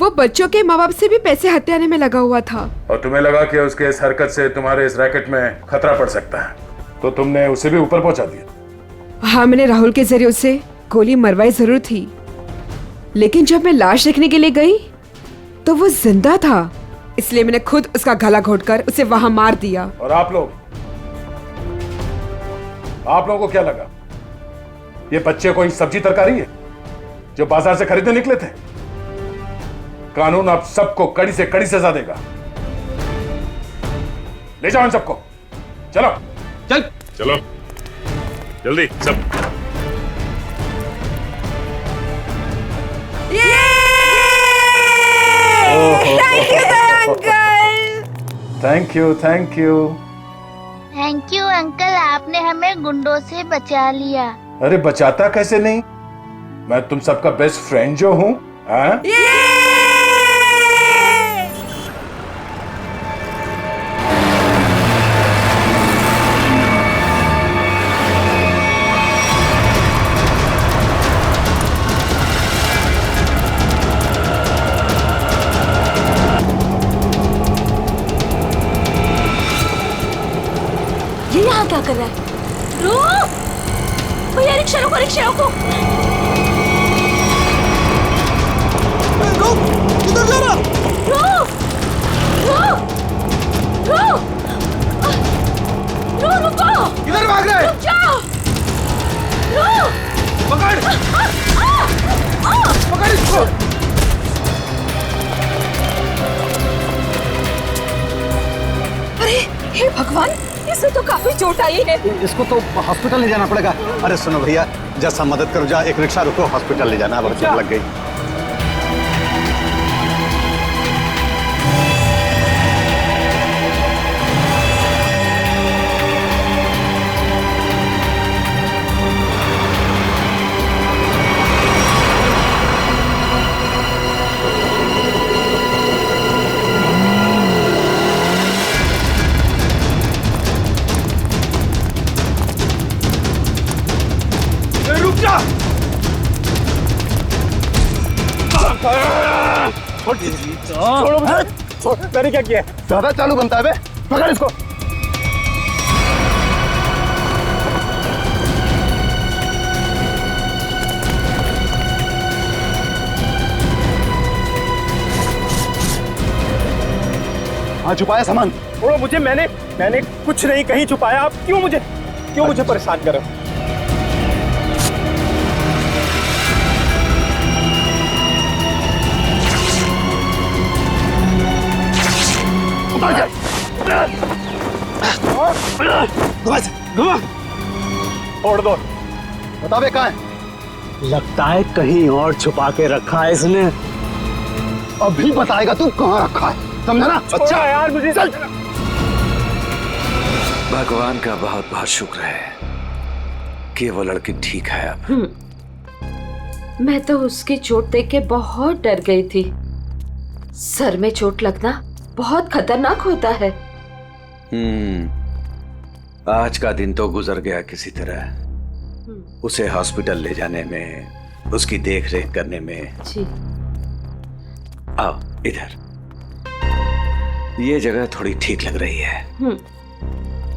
वो बच्चों के माँ बाप से भी पैसे हथियाने में लगा हुआ था। और तुम्हें लगा कि उसके इस हरकत से तुम्हारे इस रैकेट में खतरा पड़ सकता है, तो तुमने उसे भी ऊपर पहुंचा दिया। हाँ, मैंने राहुल के जरिए उसे गोली मरवाई जरूर थी, लेकिन जब मैं लाश देखने के लिए गई तो वो जिंदा था, इसलिए मैंने खुद उसका गला घोटकर उसे वहां मार दिया। और आप लोगों को क्या लगा ये बच्चे कोई सब्जी तरकारी है जो बाजार से खरीदने निकले थे? कानून आप सबको कड़ी से कड़ी सजा देगा। ले जाओ इन सबको, चलो चलो जल्दी सब। Thank you thank you thank you uncle, आपने हमें गुंडों से बचा लिया। अरे बचाता कैसे नहीं, मैं तुम सबका बेस्ट फ्रेंड जो हूं। ये यहाँ क्या कर रहा है? रुक भैया, रिक्शा रोको, रिक्शा रोको। रुक, किधर जा रहा? रुक रुक रुक रुक, रुको। किधर भाग रहे? रुक जाओ, रुक। पकड़ पकड़ इसको। अरे हे भगवान, इसे तो काफी चोट आई है। इसको तो हॉस्पिटल ले जाना पड़ेगा। अरे सुनो भैया, जैसा मदद करो, जा एक रिक्शा रुको, हॉस्पिटल ले जाना, बहुत चोट लग गई। छोड़ो मुझे। मैंने क्या किया? ज्यादा चालू बनता है बे। पकड़ इसको। हाँ, छुपाया सामान। छोड़ो मुझे, मैंने कुछ नहीं कहीं छुपाया। आप क्यों मुझे परेशान कर रहे हो? छोड़ दो। बता बे, कहाँ है? लगता है कहीं और छुपा के रखा है इसने। अभी बताएगा तू कहाँ रखा है, समझा ना? अच्छा यार, मुझे चल। भगवान का बहुत बहुत शुक्र है कि वो लड़की ठीक है अब। मैं तो उसकी चोट देख के बहुत डर गई थी। सर में चोट लगना बहुत खतरनाक होता है। आज का दिन तो गुजर गया किसी तरह। उसे हॉस्पिटल ले जाने में, उसकी देख रेख करने में। जी। आओ इधर, ये जगह थोड़ी ठीक लग रही है।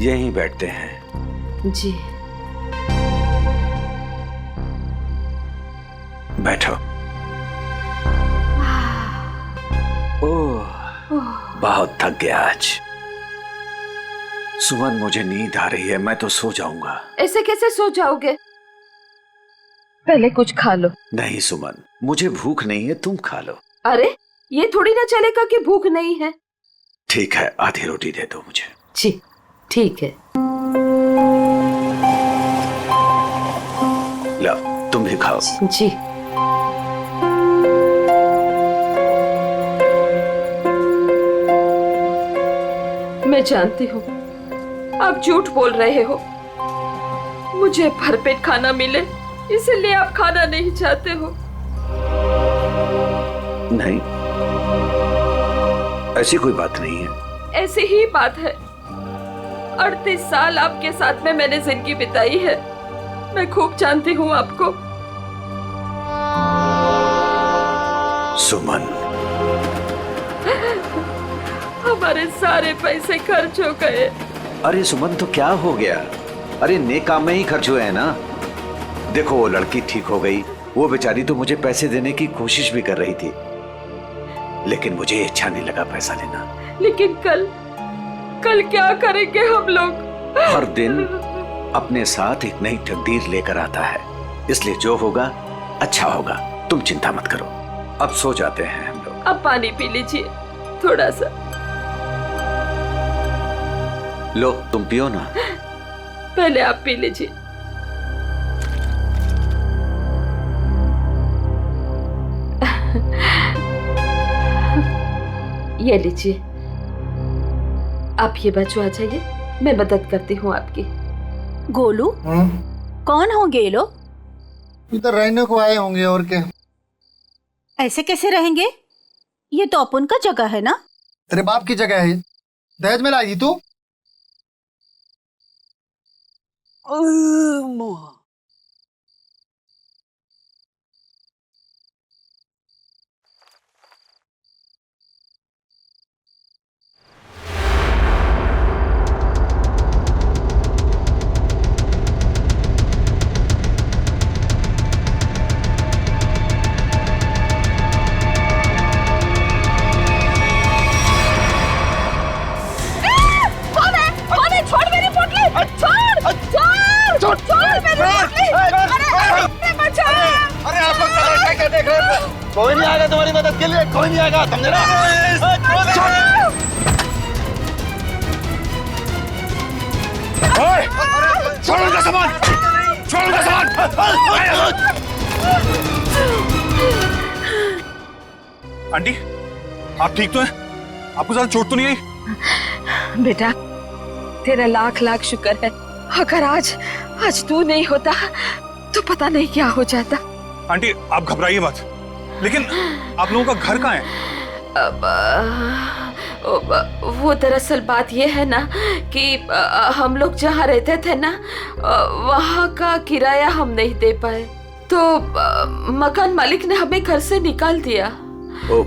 यहीं बैठते हैं। जी बैठो। ओह, बहुत थक गया आज। सुमन, मुझे नींद आ रही है, मैं तो सो जाऊंगा। ऐसे कैसे सो जाओगे? पहले कुछ खा लो। नहीं सुमन, मुझे भूख नहीं है, तुम खा लो। अरे ये थोड़ी ना चलेगा कि भूख नहीं है। ठीक है, आधी रोटी दे दो मुझे। जी ठीक है। लो, तुम भी खाओ। जी मैं जानती हूँ आप झूठ बोल रहे हो। मुझे भरपेट खाना मिले इसलिए आप खाना नहीं चाहते हो। नहीं, ऐसी कोई बात नहीं है। ऐसी ही बात है। 38 साल आपके साथ में मैंने जिंदगी बिताई है। मैं खूब जानती हूँ आपको। सुमन, हमारे सारे पैसे खर्च हो गए। अरे सुमन, तो क्या हो गया? अरे नेक काम में ही खर्च हुए हैं ना। देखो, वो लड़की ठीक हो गई, वो बेचारी तो मुझे पैसे देने की कोशिश भी कर रही थी, लेकिन मुझे अच्छा नहीं लगा पैसा लेना। लेकिन कल क्या करेंगे हम लोग? हर दिन अपने साथ एक नई तकदीर लेकर आता है, इसलिए जो होगा अच्छा होगा। तुम चिंता मत करो, अब सो जाते हैं हम लोग। अब पानी पी लीजिए थोड़ा सा। लो, तुम पियो ना। पहले आप पी लीजिए। ये लीजिए। आप ये बच्चों आ जाइए, मैं मदद करती हूँ आपकी। गोलू, कौन होंगे ये लोग? इधर रहने को आए होंगे और क्या। ऐसे कैसे रहेंगे? ये तो अपन का जगह है ना। तेरे बाप की जगह है। दहेज में लाई थी तू। कोई नहीं आएगा तुम्हारी मदद के लिए, कोई नहीं आएगा, समझे ना? छोड़ उनका सामान, छोड़ उनका सामान। आंटी, आप ठीक तो हैं? आपको ज्यादा चोट तो नहीं आई? बेटा, तेरा लाख लाख शुक्र है। अगर आज तू नहीं होता तो पता नहीं क्या हो जाता। आंटी, आप घबराइए मत, लेकिन आप लोगों का घर कहाँ है? वो दरअसल बात ये है ना कि हम लोग जहाँ रहते थे ना, वहाँ का किराया हम नहीं दे पाए, तो मकान मालिक ने हमें घर से निकाल दिया। ओ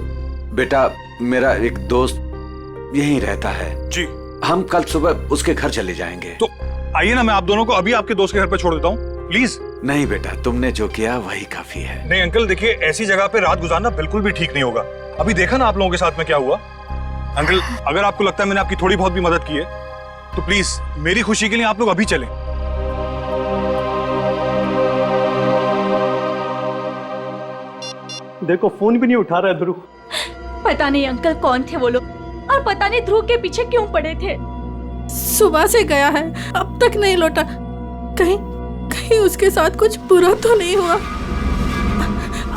बेटा, मेरा एक दोस्त यहीं रहता है जी। हम कल सुबह उसके घर चले जाएंगे। तो आइए ना, मैं आप दोनों को अभी आपके दोस्त के घर पे छोड़ देता हूँ, प्लीज। नहीं बेटा, तुमने जो किया वही काफी है। नहीं अंकल, देखिए ऐसी जगह पे रात गुजारना बिल्कुल भी ठीक नहीं होगा। अभी देखा ना आप लोगों के साथ में क्या हुआ। अंकल, अगर आपको लगता है मैंने आपकी थोड़ी बहुत भी मदद की है तो प्लीज मेरी खुशी के लिए आप लोग अभी चलें। देखो, फोन भी नहीं उठा रहा है ध्रुव। पता नहीं अंकल कौन थे वो लोग, और पता नहीं ध्रुव के पीछे क्यों पड़े थे। सुबह से गया है, अब तक नहीं लौटा। कहीं उसके साथ कुछ बुरा तो नहीं हुआ?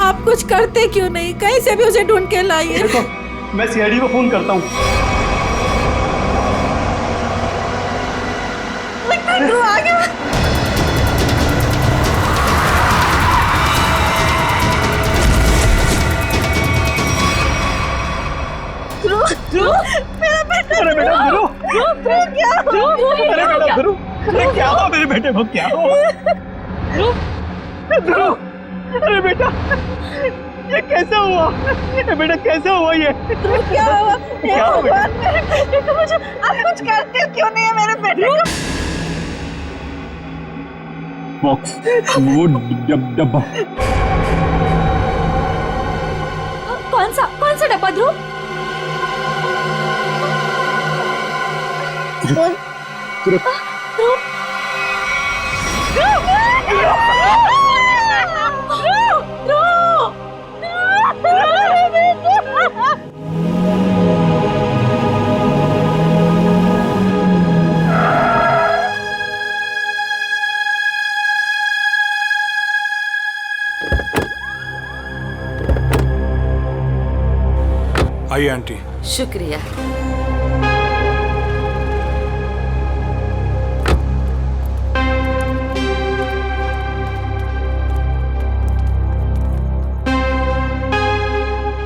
आप कुछ करते क्यों नहीं? कहीं से भी उसे ढूंढ के लाइए। देखो, मैं सीआईडी को फोन करता हूँ। ध्रुव आ गया। ध्रुव, मेरा बेटा। अरे बेटा ध्रुव, क्या अरे बेटा ध्रुव, अरे क्या हुआ मेरे बेटे को? क्या हुआ ध्रुव? अरे बेटा, ये कैसे हुआ? ये बेटा कैसे हुआ ये? क्या हुआ? क्या हुआ बेटा? मेरे बेटे को मुझे आप कुछ करते हो क्यों नहीं है मेरे बेटे को? बॉक्स, वो डब्बा। कौन सा डब्बा ध्रुव? आइए आंटी। शुक्रिया।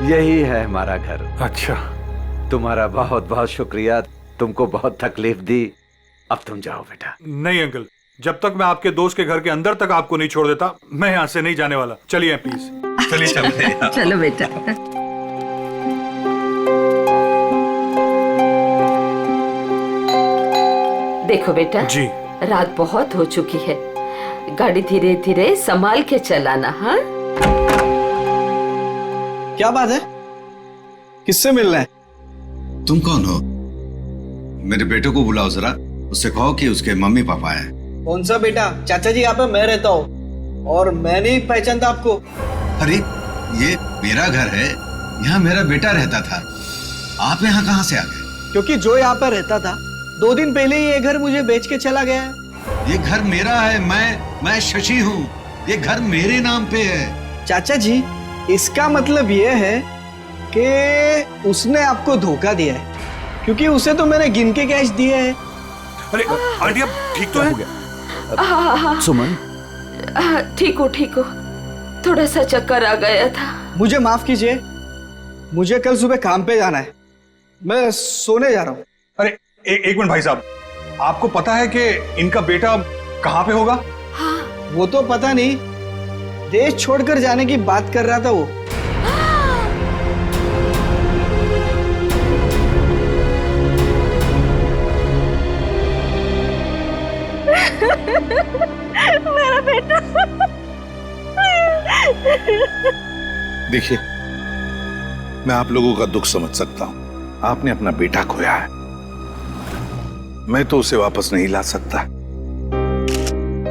यही है हमारा घर। अच्छा, तुम्हारा बहुत बहुत शुक्रिया, तुमको बहुत तकलीफ दी। अब तुम जाओ बेटा। नहीं अंकल, जब तक मैं आपके दोस्त के घर के अंदर तक आपको नहीं छोड़ देता, मैं यहाँ से नहीं जाने वाला। चलिए प्लीज, चलिए चलते हैं। चलो बेटा। देखो बेटा जी, रात बहुत हो चुकी है, गाड़ी धीरे धीरे संभाल के चलाना। हाँ, क्या बात है? किससे मिलना है? तुम कौन हो? मेरे बेटे को बुलाओ जरा, उससे कहो कि उसके मम्मी पापा आए। कौन सा बेटा? चाचा जी यहाँ पे मैं रहता हूँ और मैं नहीं पहचानता आपको। अरे ये मेरा घर है, यहाँ मेरा बेटा रहता था। आप यहाँ कहाँ से आ गए? क्योंकि जो यहाँ पर रहता था 2 दिन पहले ही ये घर मुझे बेच के चला गया है। ये घर मेरा है, मैं शशि हूँ। ये घर मेरे नाम पे है। चाचा जी, इसका मतलब ये है कि उसने आपको धोखा दिया है, क्योंकि उसे तो मैंने गिन के कैश दिए हैं। अरे आंटी, अब ठीक तो है? हाँ, सुमन, ठीक हो। थोड़ा सा चक्कर आ गया था। मुझे माफ कीजिए, मुझे कल सुबह काम पे जाना है, मैं सोने जा रहा हूँ। अरे एक मिनट भाई साहब, आपको पता है कि इनका बेटा कहाँ पे होगा? वो तो पता नहीं, देश छोड़कर जाने की बात कर रहा था वो। मेरा बेटा। देखिए, मैं आप लोगों का दुख समझ सकता हूं। आपने अपना बेटा खोया है, मैं तो उसे वापस नहीं ला सकता,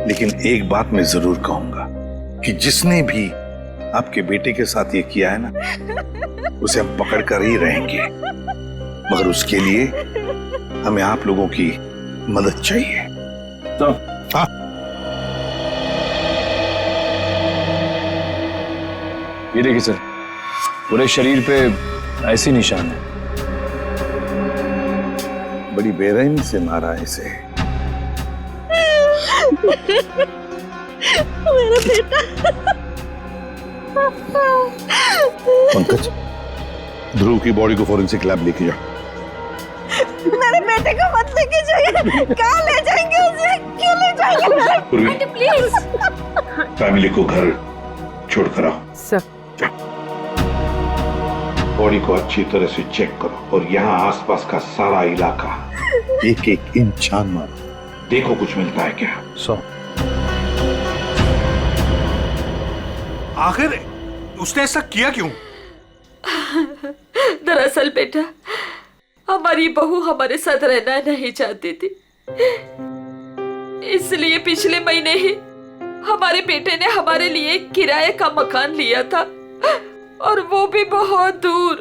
लेकिन एक बात मैं जरूर कहूंगा कि जिसने भी आपके बेटे के साथ ये किया है ना, उसे हम पकड़ कर ही रहेंगे, मगर उसके लिए हमें आप लोगों की मदद चाहिए। तो हाँ, ये देखिए सर, पूरे शरीर पे ऐसी निशान है। बड़ी बेरहमी से मारा है इसे। मेरा बेटा। पंकज, ध्रुव की बॉडी को फॉरेंसिक लैब लेके जाओ। मेरे बेटे को मत लेके जाइए। कहाँ ले जाएंगे उसे? क्यों ले जाएंगे? प्लीज फैमिली को घर छोड़कर आओ। सर, बॉडी को अच्छी तरह से चेक करो और यहाँ आसपास का सारा इलाका एक एक इंच छान मारो, देखो कुछ मिलता है क्या। आखिर उसने ऐसा किया क्यों? दरअसल बेटा, हमारी बहू हमारे साथ रहना नहीं चाहती थी, इसलिए पिछले महीने ही हमारे बेटे ने हमारे लिए किराए का मकान लिया था, और वो भी बहुत दूर।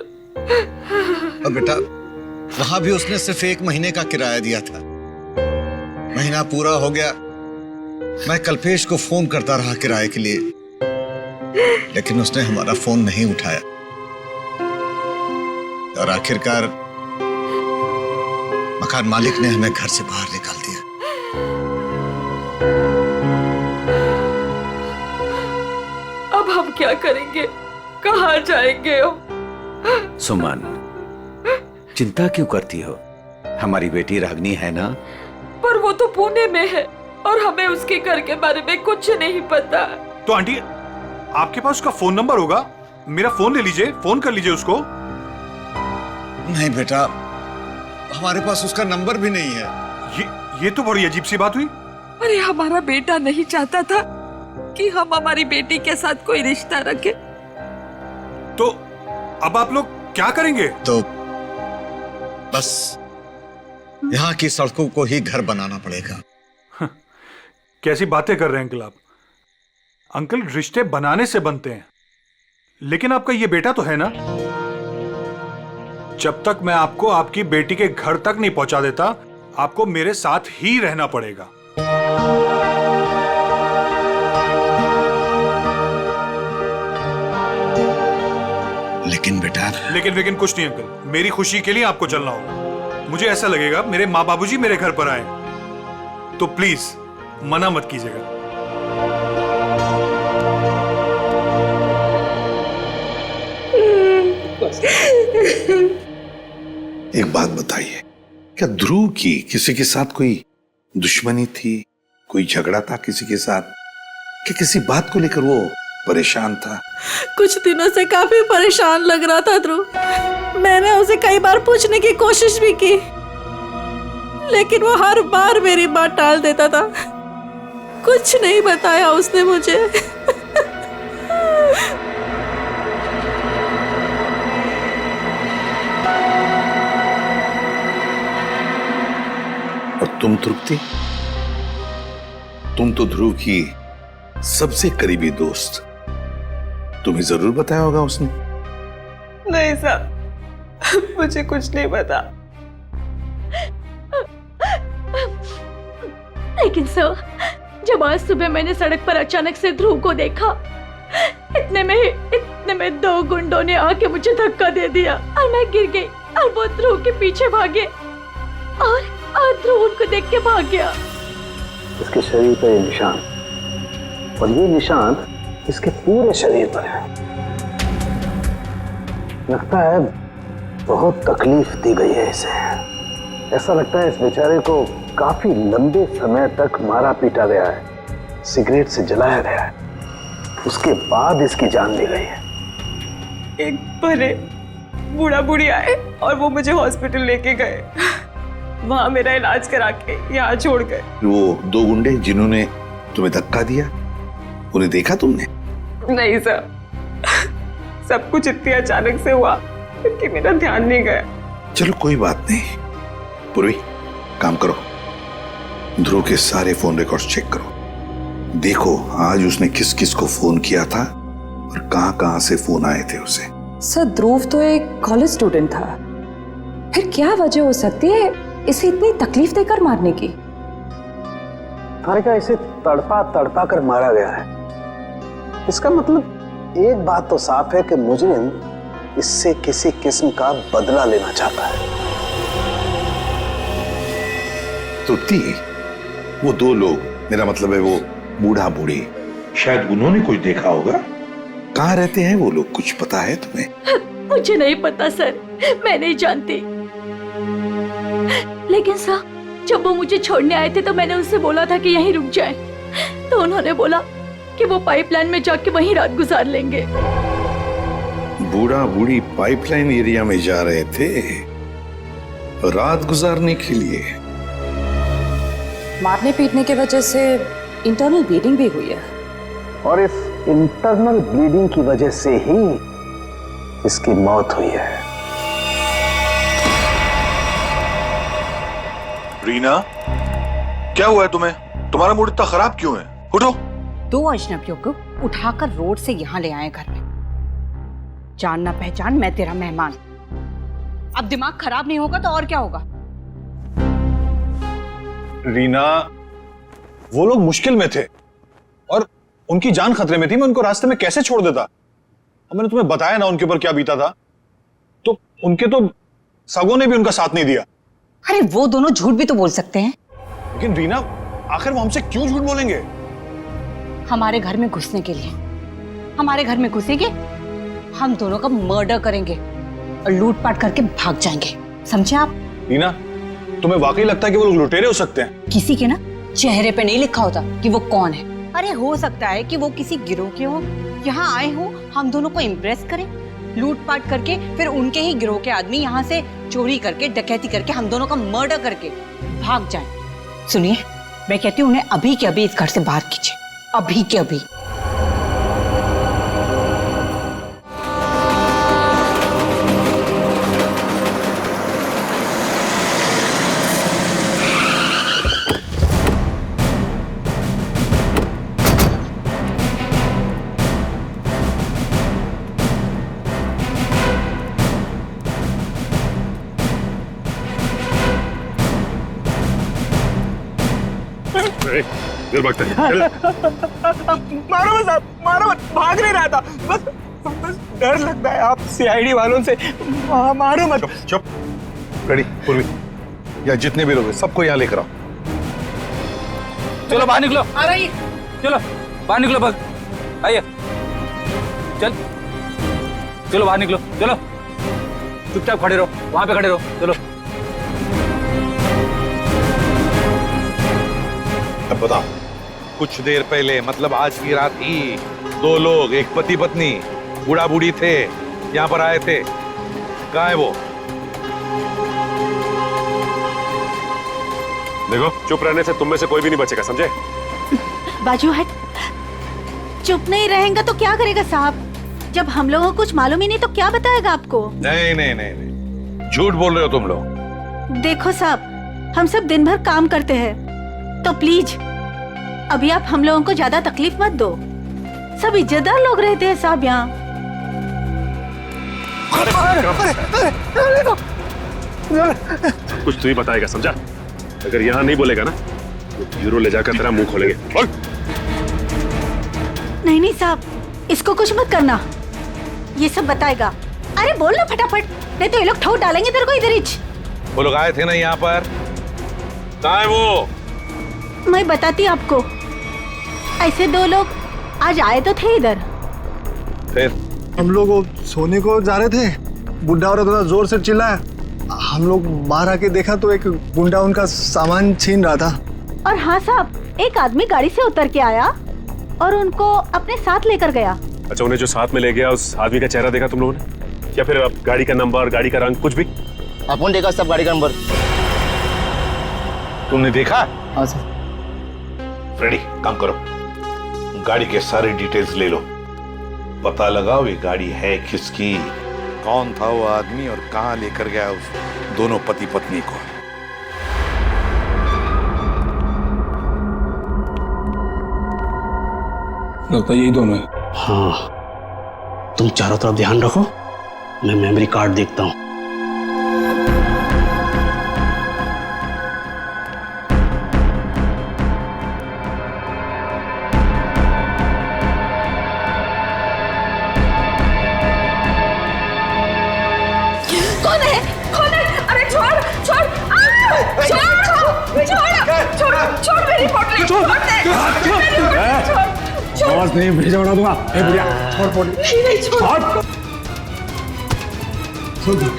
अब बेटा, वहां भी उसने सिर्फ 1 महीने का किराया दिया था। महीना पूरा हो गया, मैं कल्पेश को फोन करता रहा किराए के लिए, लेकिन उसने हमारा फोन नहीं उठाया, और आखिरकार मकान मालिक ने हमें घर से बाहर निकाल दिया। अब हम क्या करेंगे? कहाँ जाएंगे हम? सुमन, चिंता क्यों करती हो? हमारी बेटी रागनी है ना? पर वो तो पुणे में है और हमें उसके घर के बारे में कुछ नहीं पता। तो आंटी, आपके पास उसका फोन नंबर होगा, मेरा फोन ले लीजिए, फोन कर लीजिए उसको। नहीं बेटा, हमारे पास उसका नंबर भी नहीं है। ये तो बड़ी अजीब सी बात हुई। अरे हमारा बेटा नहीं चाहता था कि हम हमारी बेटी के साथ कोई रिश्ता रखें। तो अब आप लोग क्या करेंगे? तो बस यहाँ की सड़कों को ही घर बनाना पड़ेगा। कैसी बातें कर रहे हैं अंकल आप? अंकल, रिश्ते बनाने से बनते हैं, लेकिन आपका ये बेटा तो है ना। जब तक मैं आपको आपकी बेटी के घर तक नहीं पहुंचा देता, आपको मेरे साथ ही रहना पड़ेगा। लेकिन बेटा, लेकिन कुछ नहीं अंकल, मेरी खुशी के लिए आपको चलना होगा। मुझे ऐसा लगेगा मेरे माँ बाबूजी मेरे घर पर आए, तो प्लीज मना मत कीजिएगा। एक बात बताइए, क्या ध्रुव की किसी के साथ कोई दुश्मनी थी, कोई झगड़ा था किसी के साथ, कि किसी बात को लेकर वो परेशान था? कुछ दिनों से काफी परेशान लग रहा था ध्रुव। मैंने उसे कई बार पूछने की कोशिश भी की, लेकिन वो हर बार मेरी बात टाल देता था। कुछ नहीं बताया उसने मुझे। और तुम तृप्ति, तुम तो ध्रुव की सबसे करीबी दोस्त, तुम्हें जरूर बताया होगा उसने। नहीं साहब, मुझे कुछ नहीं पता। लेकिन सर, जब आज सुबह मैंने सड़क पर अचानक से ध्रुव को देखा, इतने में 2 गुंडों ने आके मुझे धक्का दे दिया और मैं गिर गई और वो ध्रुव के पीछे भागे और ध्रुव उनको देख के भाग गया। इसके शरीर पर ये निशान, और ये निशान इसके पूरे शरीर पर है। लगता है बहुत तकलीफ दी गई है इसे। ऐसा लगता है इस बेचारे को काफी लंबे समय तक मारा पीटा गया है, सिगरेट से जलाया गया है, उसके बाद इसकी जान ली गई है। एक बड़े बूढ़ा बूढ़ी आए और वो मुझे हॉस्पिटल लेके गए, वहां मेरा इलाज करा के यहाँ छोड़ गए। वो 2 गुंडे जिन्होंने तुम्हें धक्का दिया, उन्हें देखा तुमने? नहीं सर, सब कुछ इतनी अचानक से हुआ कि मेरा ध्यान नहीं गया। चलो कोई बात नहीं। पूर्वी, काम करो, ध्रुव के सारे फोन रिकॉर्ड्स चेक करो, देखो आज उसने किस किस को फोन किया था और कहां से फोन आए थे उसे। सर, ध्रुव तो एक कॉलेज स्टूडेंट था, फिर क्या वजह हो सकती है इसे इतनी तकलीफ देकर मारने की? तारिका, इसे तड़पा तड़पा कर मारा गया है। इसका मतलब एक बात तो साफ है कि मुजरिम इससे किसी किस्म का बदला लेना चाहता है। तृप्ति, वो 2 लोग, मेरा मतलब है वो बूढ़ा बूढ़ी, शायद उन्होंने कुछ देखा होगा। कहाँ रहते हैं वो लोग, कुछ पता है तुम्हें? मुझे नहीं पता सर, मैं नहीं जानती। लेकिन सर, जब वो मुझे छोड़ने आए थे तो मैंने उनसे बोला था कि यहीं रुक जाएं, तो उन्होंने बोला कि वो पाइपलाइन में जाके वहीं रात गुजार लेंगे। बूढ़ा बूढ़ी पाइपलाइन एरिया में जा रहे थे रात गुजारने के लिए? मारने पीटने की वजह से इंटरनल ब्लीडिंग भी हुई है, और इस इंटरनल ब्लीडिंग की वजह से ही इसकी मौत हुई है। रीना, क्या हुआ है तुम्हें? तुम्हारा मूड इतना खराब क्यों है? उठो। 2 अजनबियों को उठाकर रोड से यहाँ ले आए घर में। जान ना पहचान, मैं तेरा मेहमान। अब दिमाग खराब नहीं होगा तो और क्या होगा? रीना, वो लोग मुश्किल में थे और उनकी जान खतरे में थी, मैं उनको रास्ते में कैसे छोड़ देता? अब मैंने तुम्हें बताया ना उनके ऊपर क्या बीता था, तो उनके तो सगों ने भी उनका साथ नहीं दिया। अरे वो दोनों झूठ भी तो बोल सकते हैं। लेकिन रीना, आखिर वो हमसे क्यों झूठ बोलेंगे? हमारे घर में घुसने के लिए। हमारे घर में घुसेंगे, हम दोनों का मर्डर करेंगे और लूटपाट करके भाग जाएंगे, समझे आप? रीना, तुम्हें वाकई लगता है कि वो लोग लुटेरे हो सकते हैं? किसी के ना चेहरे पे नहीं लिखा होता कि वो कौन है। अरे हो सकता है कि वो किसी गिरोह के हो, यहाँ आए हो हम दोनों को इम्प्रेस करें, लूटपाट करके फिर उनके ही गिरोह के आदमी यहाँ से चोरी करके डकैती करके हम दोनों का मर्डर करके भाग जाएं। सुनिए, मैं कहती हूँ उन्हें अभी के अभी इस घर से बाहर कीजिए, अभी के अभी। देर भागता है। मारो मत साहब, मारो मत, भाग नहीं रहा था, बस डर लगता है आप सीआईडी वालों से, मारो मत। चुप। रेडी पूर्वी, या जितने भी लोग हैं सबको यहाँ लेकर आओ। चलो बाहर निकलो, आ रही, चलो बाहर निकलो, बस आइए, चलो बाहर निकलो, चलो चुपचाप खड़े रहो, वहां पे खड़े रहो, चलो। अब बताओ, कुछ देर पहले मतलब आज की रात ही 2 लोग, एक पति पत्नी, बूढ़ा बूढ़ी थे, यहाँ पर आए थे। कहाँ है वो? देखो, चुप रहने से तुम में से कोई भी नहीं बचेगा, समझे? बाजू हट। चुप नहीं रहेगा तो क्या करेगा साहब? जब हम लोगों को कुछ मालूम ही नहीं तो क्या बताएगा आपको? नहीं नहीं नहीं नहीं, झूठ बोल रहे हो तुम लोग। देखो साहब, हम सब दिन भर काम करते हैं, तो प्लीज अभी आप हम लोगों को ज्यादा तकलीफ मत दो। सब इज्जतदार लोग रहते हैं साहब यहाँ। कुछ तू ही बताएगा, समझा? अगर यहाँ नहीं बोलेगा ना तो ब्यूरो ले जाकर तेरा मुंह खोलेंगे। बोल। नहीं नहीं साहब, इसको कुछ मत करना, ये सब बताएगा। अरे बोल ना फटाफट, नहीं तो ये लोग ठोक डालेंगे तेरे को इधर ही। वो लोग आए थे ना यहाँ पर, कहाँ है वो? मैं बताती आपको, ऐसे 2 लोग आज आए तो थे इधर। फिर हम लोग सोने को जा रहे थे, बुढ़ा औरत थोड़ा जोर से चिल्लाया, हम लोग बाहर आके देखा तो एक गुंडा उनका सामान छीन रहा था। और हाँ साहब, एक आदमी गाड़ी से उतर के आया और उनको अपने साथ लेकर गया। अच्छा, उन्हें जो साथ में ले गया उस आदमी का चेहरा देखा तुम लोगों ने? या फिर अब गाड़ी का नंबर, गाड़ी का रंग, कुछ भी? अपन देखा सब गाड़ी का नंबर। तुमने देखा? हाँ सर। फ्रेडी, काम करो, गाड़ी के सारे डिटेल्स ले लो, पता लगाओ ये गाड़ी है किसकी, कौन था वो आदमी और कहां लेकर गया उस दोनों पति पत्नी को। लगता है यही दोनों है। हाँ, तुम चारों तरफ ध्यान रखो, मैं मेमोरी कार्ड देखता हूँ। कौन है? कौन है? अरे छोड़, छोड़, छोड़ मेरी बोतल, छोड़ आवाज नहीं, भेजा उड़ा दूंगा। ए बुढ़िया, छोड़ बोतल। नहीं, छोड़। छोड़,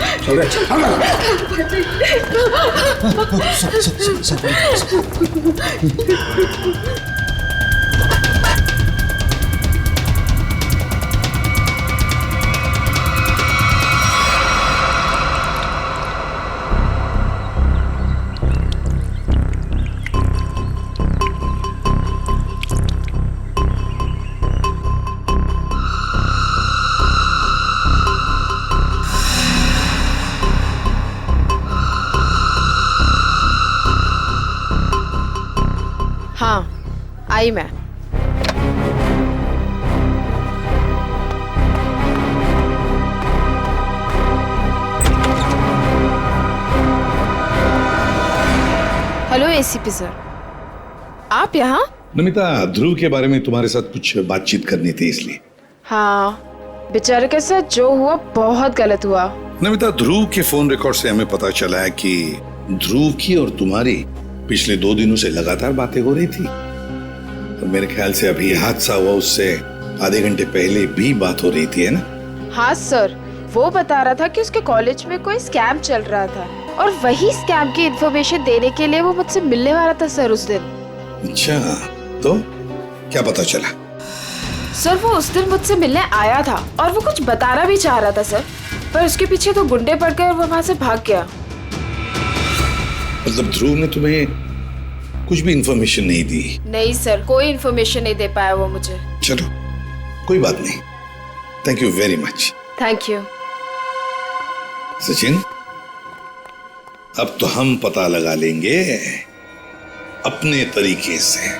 हाँ, आई मैं। हेलो एसीपी सर, आप यहाँ? नमिता, ध्रुव के बारे में तुम्हारे साथ कुछ बातचीत करनी थी इसलिए। हाँ, बेचारे के साथ जो हुआ बहुत गलत हुआ। नमिता, ध्रुव के फोन रिकॉर्ड से हमें पता चला है कि ध्रुव की और तुम्हारी पिछले 2 दिनों से लगातार बातें हो रही थी। और मेरे ख्याल से अभी हादसा हुआ उससे आधे घंटे पहले भी बात हो रही थी, है ना? हाँ सर, वो बता रहा था कि उसके कॉलेज में कोई स्कैम चल रहा था और वही स्कैम की इन्फॉर्मेशन देने के लिए वो मुझसे मिलने वाला था सर उस दिन। अच्छा, तो क्या पता चला? सर वो उस दिन मुझसे मिलने आया था और वो कुछ बताना भी चाह रहा था सर, पर उसके पीछे तो गुंडे पड़ गए और वो वहां से भाग गया। मतलब ध्रुव ने तुम्हें कुछ भी इंफॉर्मेशन नहीं दी? नहीं सर, कोई इन्फॉर्मेशन नहीं दे पाया वो मुझे। चलो कोई बात नहीं, thank you very much. Thank you. Sachin, अब तो हम पता लगा लेंगे अपने तरीके से।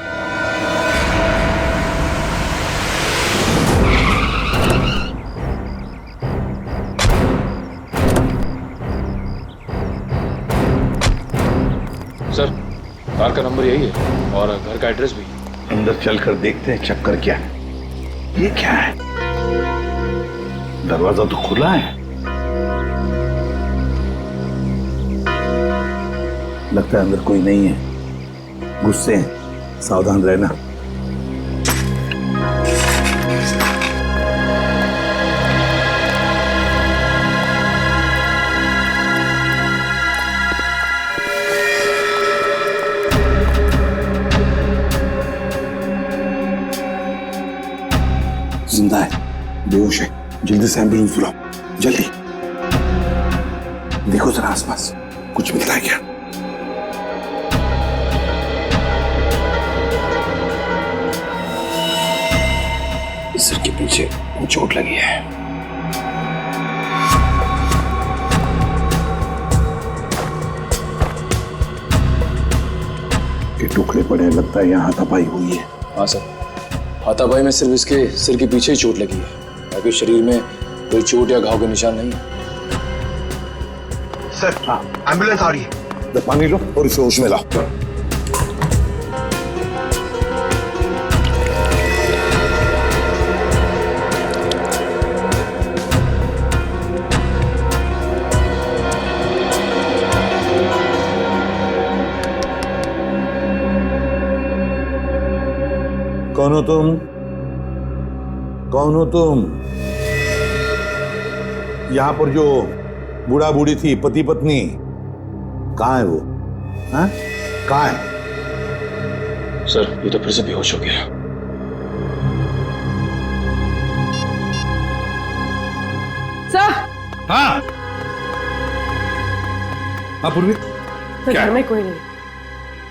सर कार का नंबर यही है और घर का एड्रेस भी। अंदर चलकर देखते हैं चक्कर क्या है। ये क्या है? दरवाजा तो खुला है। लगता है अंदर कोई नहीं है। गुस्से हैं, सावधान रहना। जिंदा है, बेहोश है। जल्दी से एम्बुलेंस बुलाओ, जल्दी। देखो जरा आसपास कुछ मिलता है क्या? सिर के पीछे चोट लगी है। ये टुकड़े पड़े, लगता है यहाँ हाथापाई हुई है। हाँ सर, हाथापाई में सिर्फ इसके सिर के पीछे ही चोट लगी है, बाकी शरीर में कोई चोट या घाव के निशान नहीं है। सर, हाँ, एम्बुलेंस आ रही है। पानी लो और इसे होश में लाओ। कौन हो तुम? कौन हो तुम? यहां पर जो बूढ़ा बूढ़ी थी, पति पत्नी, कहां है वो? हाँ? कहां है? सर ये तो फिर से बेहोश हो गया। सर। हाँ हाँ पूर्वी, सर घर में कोई नहीं।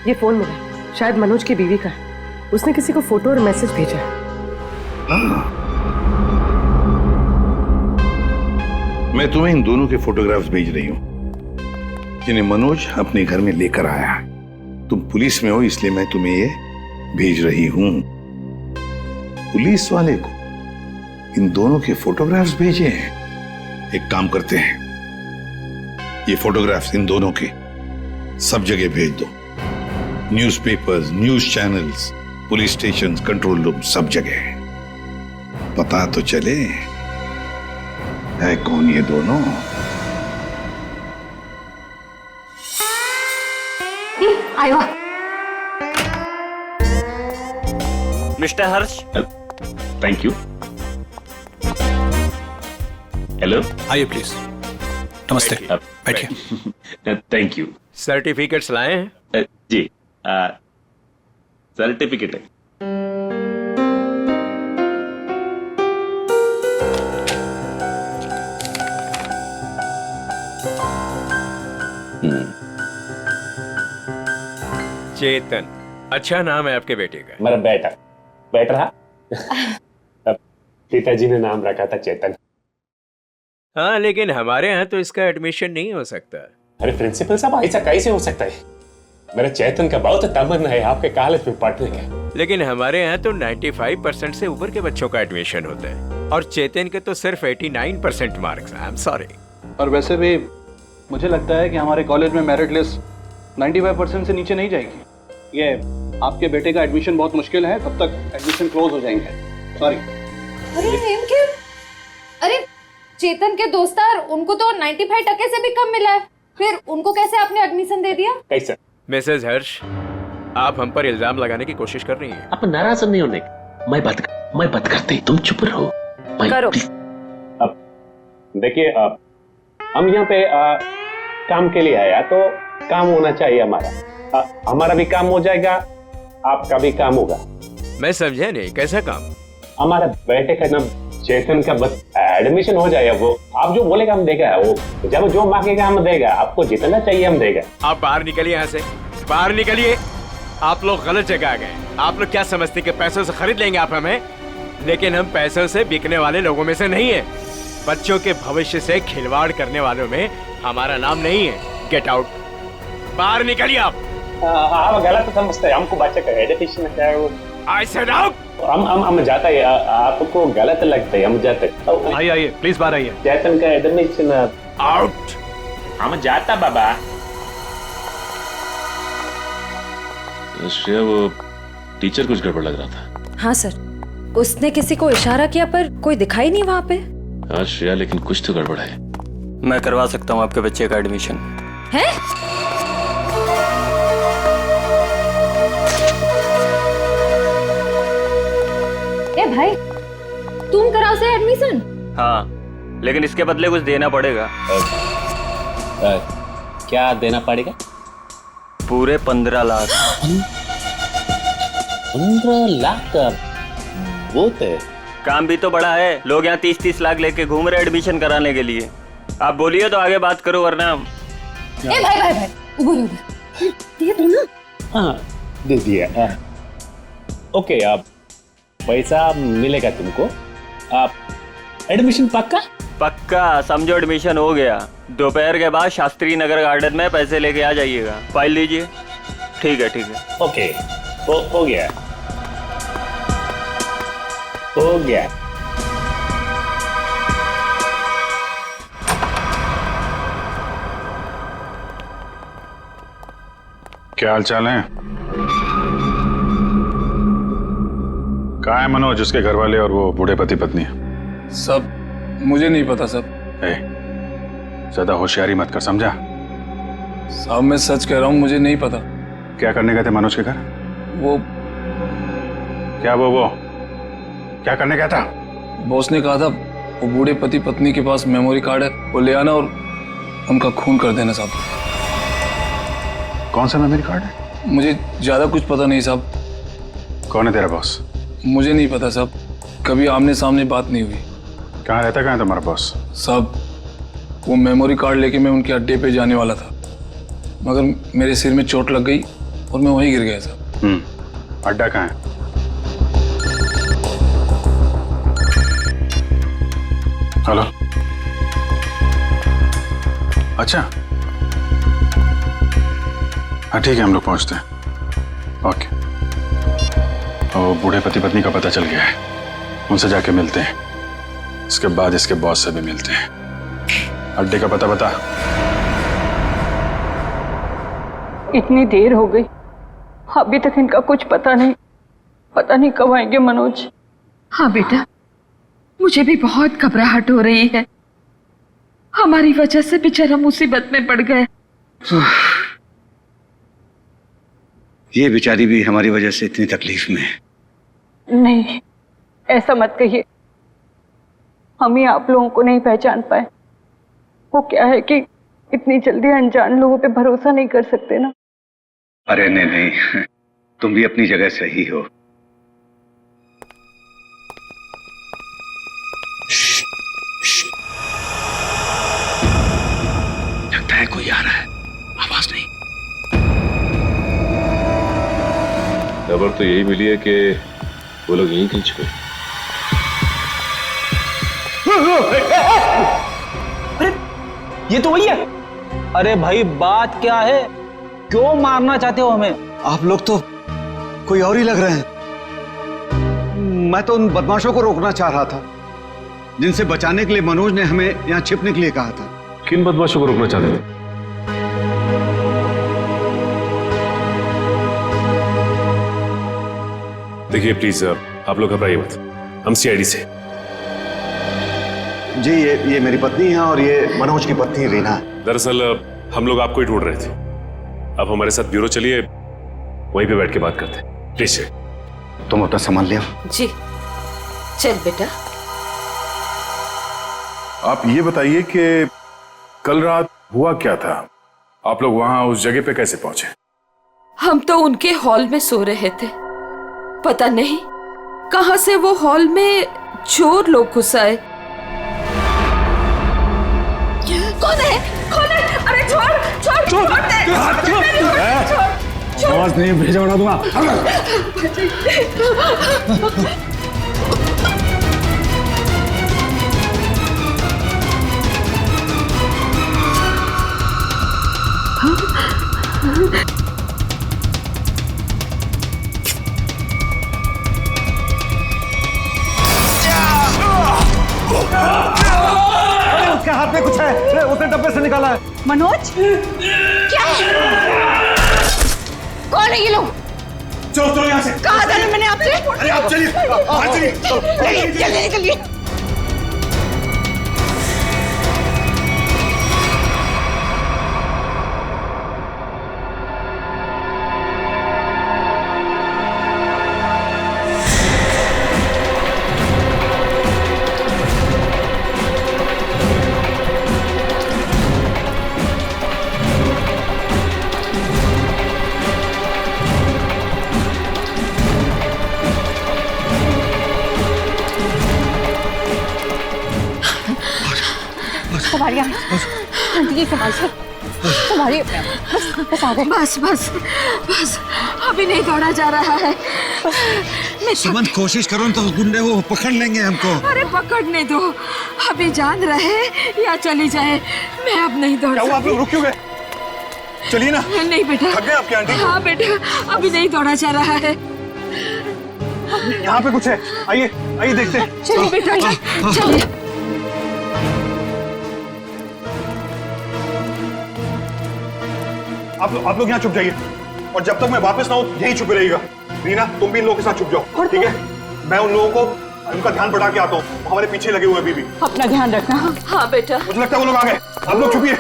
ये फोन मिला, शायद मनोज की बीवी का है। उसने किसी को फोटो और मैसेज भेजा है। मैं तुम्हें इन दोनों के फोटोग्राफ्स भेज रही हूं जिन्हें मनोज अपने घर में लेकर आया। तुम पुलिस में हो इसलिए मैं तुम्हें ये भेज रही हूं। पुलिस वाले को इन दोनों के फोटोग्राफ्स भेजे हैं। एक काम करते हैं, ये फोटोग्राफ्स इन दोनों के सब जगह भेज दो। Newspapers, news channels, police station, control room, सब जगह। पता तो चले है कौन ये दोनों। आयो। Mister Harsh. Thank you. Hello, आइए प्लीज। नमस्ते, बैठिए। Thank you. सर्टिफिकेट्स लाए हैं? जी, सर्टिफिकेट है। चेतन, अच्छा नाम है आपके बेटे का। मेरा बेटा बैठ रहा। पिताजी ने नाम रखा था चेतन। हाँ, लेकिन हमारे यहाँ तो इसका एडमिशन नहीं हो सकता। अरे प्रिंसिपल साहब, ऐसा कैसे हो सकता है? मेरा चेतन का बहुत तमन्ना है आपके कॉलेज में पढ़ने का। लेकिन हमारे यहाँ तो 95% से ऊपर के बच्चों का एडमिशन होता है और चेतन के तो सिर्फ 89% मार्क्स। I am sorry. और वैसे भी मुझे लगता है कि हमारे कॉलेज में मेरिट लिस्ट 95% से नीचे नहीं जाएगी। ये आपके बेटे का एडमिशन बहुत मुश्किल है, तब तक एडमिशन क्लोज हो जाएंगे। सॉरी। अरे इनके, अरे चेतन के दोस्तार, उनको तो 95% से भी कम मिला है, फिर उनको कैसे आपने एडमिशन दे दिया? कैसे? मिसेज हर्ष, आप हम पर इल्जाम लगाने की कोशिश कर रही हैं। आप नाराज नहीं होने। मैं बात करते, तुम चुप रहो। करो। अब देखिए, हम यहाँ पे काम के लिए आया तो काम होना चाहिए हमारा। हमारा भी काम हो जाएगा, आपका भी काम होगा। मैं समझा नहीं, कैसा काम? हमारे बेटे का नाम चेतन का बस एडमिशन हो जाएगा, वो आप जो बोलेगा हम देगा, वो जब जो मांगेगा हम देगा, आपको जितना चाहिए हम देगा। आप बाहर निकलिए यहाँ से, बाहर निकलिए। आप लोग गलत जगह आ गए। आप लोग क्या समझते कि पैसों से खरीद लेंगे आप हमें? लेकिन हम पैसों से बिकने वाले लोगों में से नहीं है। बच्चों के भविष्य से खिलवाड़ करने वालों में हमारा नाम नहीं है। गेट आउट, बाहर निकलिए आप। आप गलत समझते हैं, हमको बच्चे का एडमिशन है वो। I said out। हम जाता है, आपको गलत लगता है, हम जाते हैं। आइए प्लीज बाहर आइए। चेतन का एडमिशन आउट। हम जाता बाबा। श्रेया, वो टीचर कुछ गड़बड़ लग रहा था। हाँ सर, उसने किसी को इशारा किया पर कोई दिखाई नहीं वहाँ पे। हाँ श्रेया, लेकिन कुछ तो गड़बड़ है। मैं करवा सकता हूँ आपके बच्चे का एडमिशन। है? ए भाई, तुम कराओ से एडमिशन? हाँ, लेकिन इसके बदले कुछ देना पड़ेगा। क्या देना पड़ेगा? पूरे 15 लाख। 15 लाख का बहुत है। काम भी तो बड़ा है, लोग यहाँ 30-30 लाख लेके घूम रहे एडमिशन कराने के लिए। आप बोलिए तो आगे बात करो, वरना ए भाई, उधर दे दो ना। हाँ दे दिया। ओके, आप पैसा मिलेगा तुमको। आप एडमिशन पक्का? पक्का समझो, एडमिशन हो गया। दोपहर के बाद शास्त्री नगर गार्डन में पैसे लेके आ जाइएगा। फाइल लीजिए। ठीक है। ओके, हो गया। क्या हाल चाल है? कहाँ है मनोज, उसके घर वाले और वो बूढ़े पति पत्नी? सब मुझे नहीं पता सब। ज्यादा होशियारी मत कर, समझा? साहब मैं सच कह रहा हूँ, मुझे नहीं पता। क्या करने गए थे मनोज के घर? वो क्या करने गया था? बॉस ने कहा था वो बूढ़े पति पत्नी के पास मेमोरी कार्ड है, वो ले आना और उनका खून कर देना साहब। कौन सा मेमोरी कार्ड है? मुझे ज्यादा कुछ पता नहीं साहब। कौन है तेरा बॉस? मुझे नहीं पता साहब, कभी आमने सामने बात नहीं हुई। कहाँ रहता, कहाँ है तुम्हारा बॉस? साहब वो मेमोरी कार्ड लेके मैं उनके अड्डे पे जाने वाला था, मगर मेरे सिर में चोट लग गई और मैं वहीं गिर गया साहब। अड्डा कहाँ है? हेलो, अच्छा हाँ ठीक है, हम लोग पहुंचते हैं। ओके। और बूढ़े पति पत्नी का पता चल गया है, उनसे जाके मिलते हैं। इसके बाद इसके बॉस से भी मिलते हैं। अड्डे का पता बता। इतनी देर हो गई, अभी तक इनका कुछ पता नहीं कब आएंगे मनोज। हाँ बेटा, मुझे भी बहुत घबराहट हो रही है। हमारी वजह से बेचारा मुसीबत में पड़ गए। ये बेचारी भी हमारी वजह से इतनी तकलीफ में है। नहीं, ऐसा मत कहिए। हम ही आप लोगों को नहीं पहचान पाए। वो क्या है कि इतनी जल्दी अनजान लोगों पे भरोसा नहीं कर सकते ना। अरे नहीं, तुम भी अपनी जगह सही हो। लगता है कोई आ रहा है, आवाज नहीं। खबर तो यही मिली है कि वो लोग यहीं कहीं छुपे। अरे ये तो वही है। अरे भाई बात क्या है, क्यों मारना चाहते हो हमें? आप लोग तो कोई और ही लग रहे हैं। मैं तो उन बदमाशों को रोकना चाह रहा था जिनसे बचाने के लिए मनोज ने हमें यहाँ छिपने के लिए कहा था। किन बदमाशों को रोकना चाहते थे? देखिए प्लीज आप लोग घबराइए मत, हम सीआईडी से। जी ये मेरी पत्नी है और ये मनोज की पत्नी रीना है। दरअसल हम लोग आपको ही ढूंढ रहे थे। आप हमारे साथ ब्यूरो चलिए, वहीं पे बैठ के बात करते हैं। प्लीज तुम अपना सामान ले आओ। जी चल बेटा। आप ये बताइए कि कल रात हुआ क्या था? आप लोग वहां उस जगह पे कैसे पहुंचे? हम तो उनके हॉल में सो रहे थे, पता नहीं कहां से वो हॉल में चोर लोग घुस आए। कौन है? कौन है? अरे छोड़ छोड़ छोड़ दे। आवाज नहीं भेजा उड़ा दूंगा। उसके हाथ में कुछ है, उसने डब्बे से निकाला है। मनोज, क्या है? कौन है ये लोग? चलो यहाँ से। कहा था ना मैंने आपसे? अरे आप चलिए, आप चलिए। चलिए निकलिए। संभालिए आंटी, संभालिए संभालिए। बस आ गए। बस बस बस, अभी नहीं दौड़ा जा रहा है। सुमन, कोशिश करो तो गुंडे वो पकड़ लेंगे हमको। अरे पकड़ने दो, अभी जान रहे या चली जाए, मैं अब नहीं दौड़ सकती। आप लोग रुक क्यों गए? चलिए ना। नहीं बेटा। थक गए आपके आंटी? हाँ बेटा, अभी नहीं दौड़ा जा रहा है। यहाँ पे कुछ है, आइए आइए देखते हैं। चलिए बेटा, चलिए। आप लोग यहाँ चुप जाइए, और जब तक मैं वापस ना आऊं यहीं चुप रहिएगा। रीना, तुम भी इन लोगों के साथ चुप जाओ, ठीक है? मैं उन लोगों को उनका ध्यान बढ़ा के आता हूँ, वो हमारे पीछे लगे हुए हैं अभी भी। अपना ध्यान रखना। हाँ बेटा। मुझे लगता है वो लोग आ गए, आप लोग चुपिए।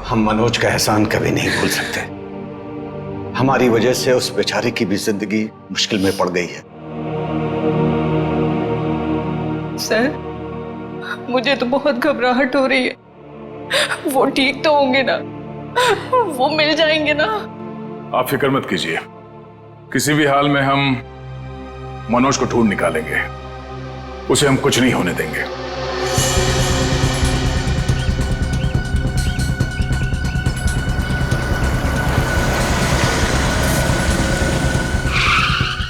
हम मनोज का एहसान कभी नहीं भूल सकते। हमारी वजह से उस बेचारे की भी जिंदगी मुश्किल में पड़ गई है। सर, मुझे तो बहुत घबराहट हो रही है। वो ठीक तो होंगे ना? वो मिल जाएंगे ना? आप फिक्र मत कीजिए, किसी भी हाल में हम मनोज को ढूंढ निकालेंगे, उसे हम कुछ नहीं होने देंगे।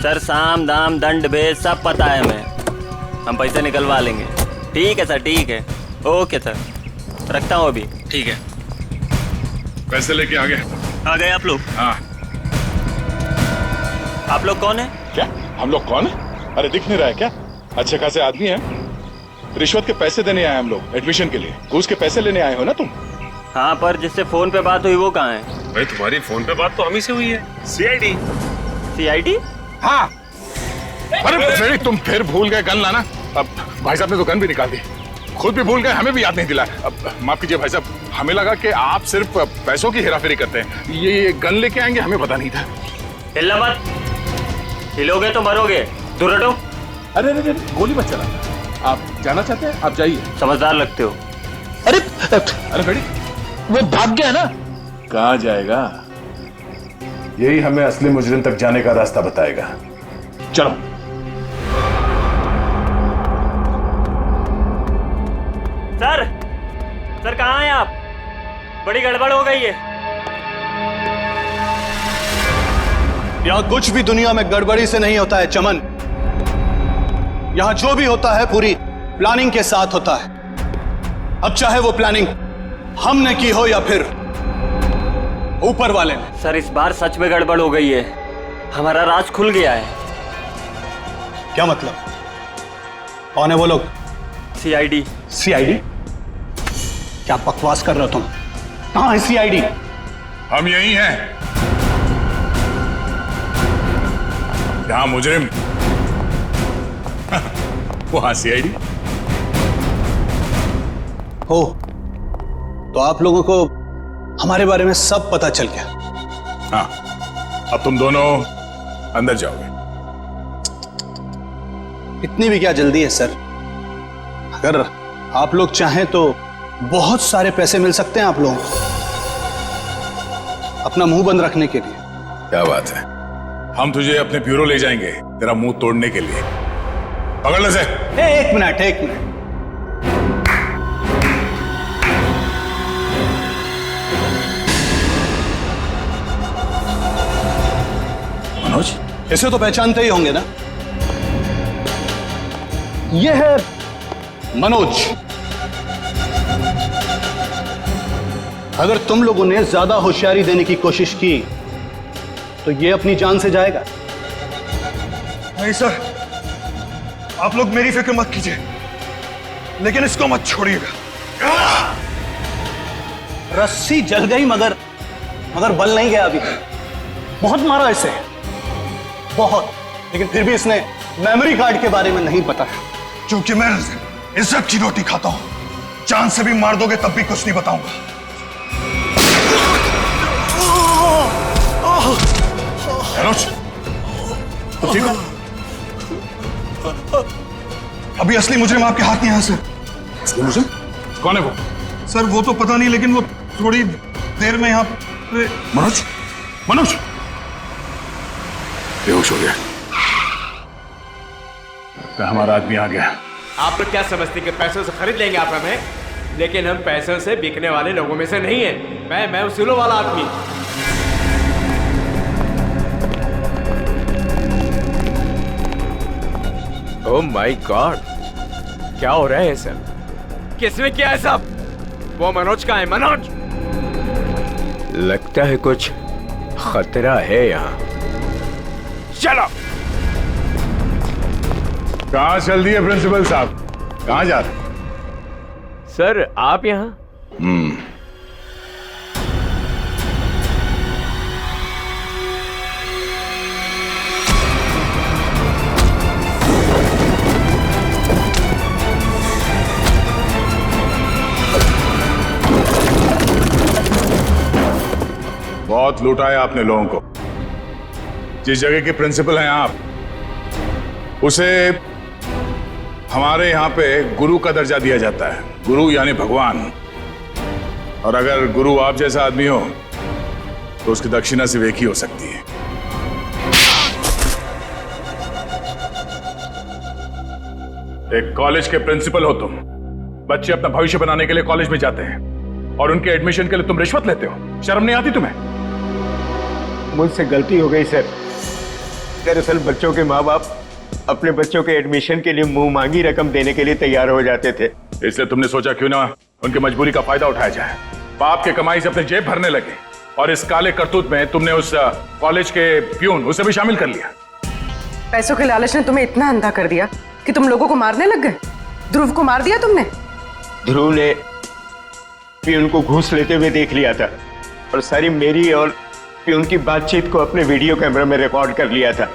सर, साम दाम दंड भेद सब पता है हमें, हम पैसे निकलवा लेंगे। ठीक है सर, ठीक है, ओके सर, रखता हूँ अभी। ठीक है, पैसे लेके आ गए आप लोग? हाँ। आप लोग कौन है? क्या हम लोग कौन है? अरे दिख नहीं रहा है क्या? अच्छे खासे आदमी है, रिश्वत के पैसे देने आए हम लोग, एडमिशन के लिए। घूस के पैसे लेने आए हो ना तुम? हाँ, पर जिससे फोन पे बात हुई वो कहाँ है? भाई तुम्हारी फोन पे बात तो हम ही से हुई है। सीआईडी। सीआईडी? हाँ। अरे तुम फिर भूल गए गन लाना। अब भाई साहब ने तो गन भी निकाल दी, खुद भी भूल गए, हमें भी याद नहीं दिला। अब माफ कीजिए भाई साहब, हमें लगा कि आप सिर्फ पैसों की हेराफेरी करते हैं, ये गन लेके आएंगे हमें पता नहीं था। हिलना मत, हिलोगे तो मरोगे, दूर हटो। अरे अरे गोली मत चलाना, आप जाना चाहते हैं आप जाइए। समझदार लगते हो। अरे बेटी, वो भाग गया ना। कहाँ जाएगा? यही हमें असली मुजरिम तक जाने का रास्ता बताएगा। चलो। सर कहाँ हैं आप? बड़ी गड़बड़ हो गई है। यहाँ कुछ भी दुनिया में गड़बड़ी से नहीं होता है चमन। यहाँ जो भी होता है पूरी प्लानिंग के साथ होता है। अब चाहे वो प्लानिंग हमने की हो या फिर ऊपर वाले ने। सर, इस बार सच में गड़बड़ हो गई है, हमारा राज खुल गया है। क्या मतलब? कौन है वो लोग? सीआईडी। सीआईडी? क्या बकवास कर रहे हो तुम? कहाँ है सीआईडी? हम यही हैं, जहां मुजरिम वहां सीआईडी। हो तो आप लोगों को हमारे बारे में सब पता चल गया। हाँ, अब तुम दोनों अंदर जाओगे। इतनी भी क्या जल्दी है सर? अगर आप लोग चाहें तो बहुत सारे पैसे मिल सकते हैं आप लोगों को अपना मुंह बंद रखने के लिए। क्या बात है, हम तुझे अपने ब्यूरो ले जाएंगे तेरा मुंह तोड़ने के लिए। पकड़ ले से। एक मिनट। मनोज, इसे तो पहचानते ही होंगे ना? यह है मनोज। अगर तुम लोगों ने ज्यादा होशियारी देने की कोशिश की तो ये अपनी जान से जाएगा। नहीं सर, आप लोग मेरी फिक्र मत कीजिए, लेकिन इसको मत छोड़िएगा। रस्सी जल गई मगर बल नहीं गया अभी। बहुत मारा इसे, बहुत, लेकिन फिर भी इसने मेमोरी कार्ड के बारे में नहीं बताया। क्योंकि मैं इज्जत की रोटी खाता हूं, जान से भी मार दोगे तब भी कुछ नहीं बताऊंगा। मनोज, तो ठीक हो? अभी असली मुजरिम आपके हाथ में है सर। असली मुजरिम? कौन है वो? सर वो तो पता नहीं, लेकिन वो थोड़ी देर में यहाँ पे। मनोज बेहोश हो गया। तो हमारा आदमी आ गया। आप लोग क्या समझते कि पैसों से खरीद लेंगे आप हमें? लेकिन हम पैसों से बिकने वाले लोगों में से नहीं है। मैं उसूलों वाला आदमी। ओह माय गॉड, क्या हो रहा है सब? किसने किया है सब? वो मनोज का है। मनोज, लगता है कुछ खतरा है यहाँ। चलो। कहाँ चल दिए प्रिंसिपल साहब? कहाँ जा रहे? सर आप यहाँ? बहुत लूटा है आपने लोगों को। जिस जगह के प्रिंसिपल हैं आप, उसे हमारे यहाँ पे गुरु का दर्जा दिया जाता है। गुरु यानी भगवान। और अगर गुरु आप जैसा आदमी हो तो उसकी दक्षिणा सिर्फ एक ही हो सकती है। एक कॉलेज के प्रिंसिपल हो तुम। बच्चे अपना भविष्य बनाने के लिए कॉलेज में जाते हैं और उनके एडमिशन के लिए तुम रिश्वत लेते हो। शर्म नहीं आती तुम्हें? मुझसे गलती हो गई सर। दरअसल बच्चों के माँ बाप अपने बच्चों के एडमिशन के लिए मुंह मांगी रकम देने के लिए तैयार हो जाते थे। इसलिए तुमने सोचा क्यों ना उनकी मजबूरी का फायदा उठाया जाए। बाप के कमाई से अपने जेब भरने लगे और इस काले करतूत में तुमने उस कॉलेज के प्यून उसे भी शामिल कर लिया। पैसों के लालच ने तुम्हें इतना अंधा कर दिया कि तुम लोगों को मारने लग गए। ध्रुव को मार दिया तुमने। ध्रुव ने प्यून को घूस लेते हुए देख लिया था और सारी मेरी और प्यून की बातचीत को अपने वीडियो कैमरा में रिकॉर्ड कर लिया था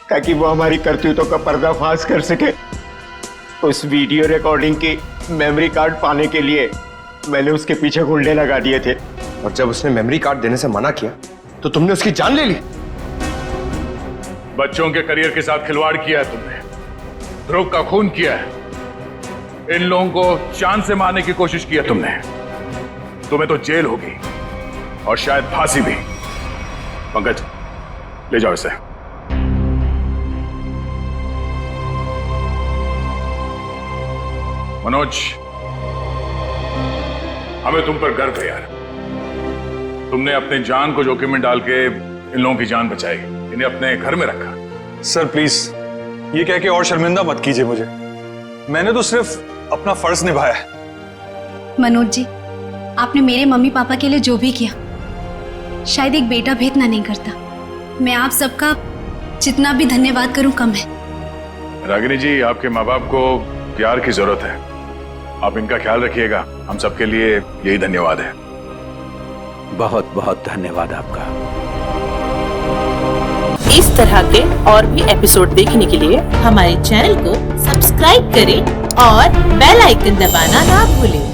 ताकि वो हमारी करतूतों का पर्दाफाश कर सके। उस वीडियो रिकॉर्डिंग की मेमोरी कार्ड पाने के लिए मैंने उसके पीछे गुंडे लगा दिए थे। और जब उसने मेमोरी कार्ड देने से मना किया तो तुमने उसकी जान ले ली। बच्चों के करियर के साथ खिलवाड़ किया है तुमने। ध्रुव का खून किया है। इन लोगों को जान से मारने की कोशिश की है तुमने। तुम्हें तो जेल होगी और शायद फांसी भी। पंकज, ले जाओ इसे। मनोज, हमें तुम पर गर्व है यार। तुमने अपने जान को जोखिम में डाल के इन लोगों की जान बचाई, इन्हें अपने घर में रखा। सर प्लीज ये कह के और शर्मिंदा मत कीजिए मुझे। मैंने तो सिर्फ अपना फर्ज निभाया है। मनोज जी, आपने मेरे मम्मी पापा के लिए जो भी किया, शायद एक बेटा भी इतना नहीं करता। मैं आप सबका जितना भी धन्यवाद करूं कम है। रागिनी जी, आपके माँ बाप को प्यार की जरूरत है। आप इनका ख्याल रखिएगा। हम सबके लिए यही धन्यवाद है। बहुत बहुत धन्यवाद आपका। इस तरह के और भी एपिसोड देखने के लिए हमारे चैनल को सब्सक्राइब करें और बेल आइकन दबाना ना भूलें।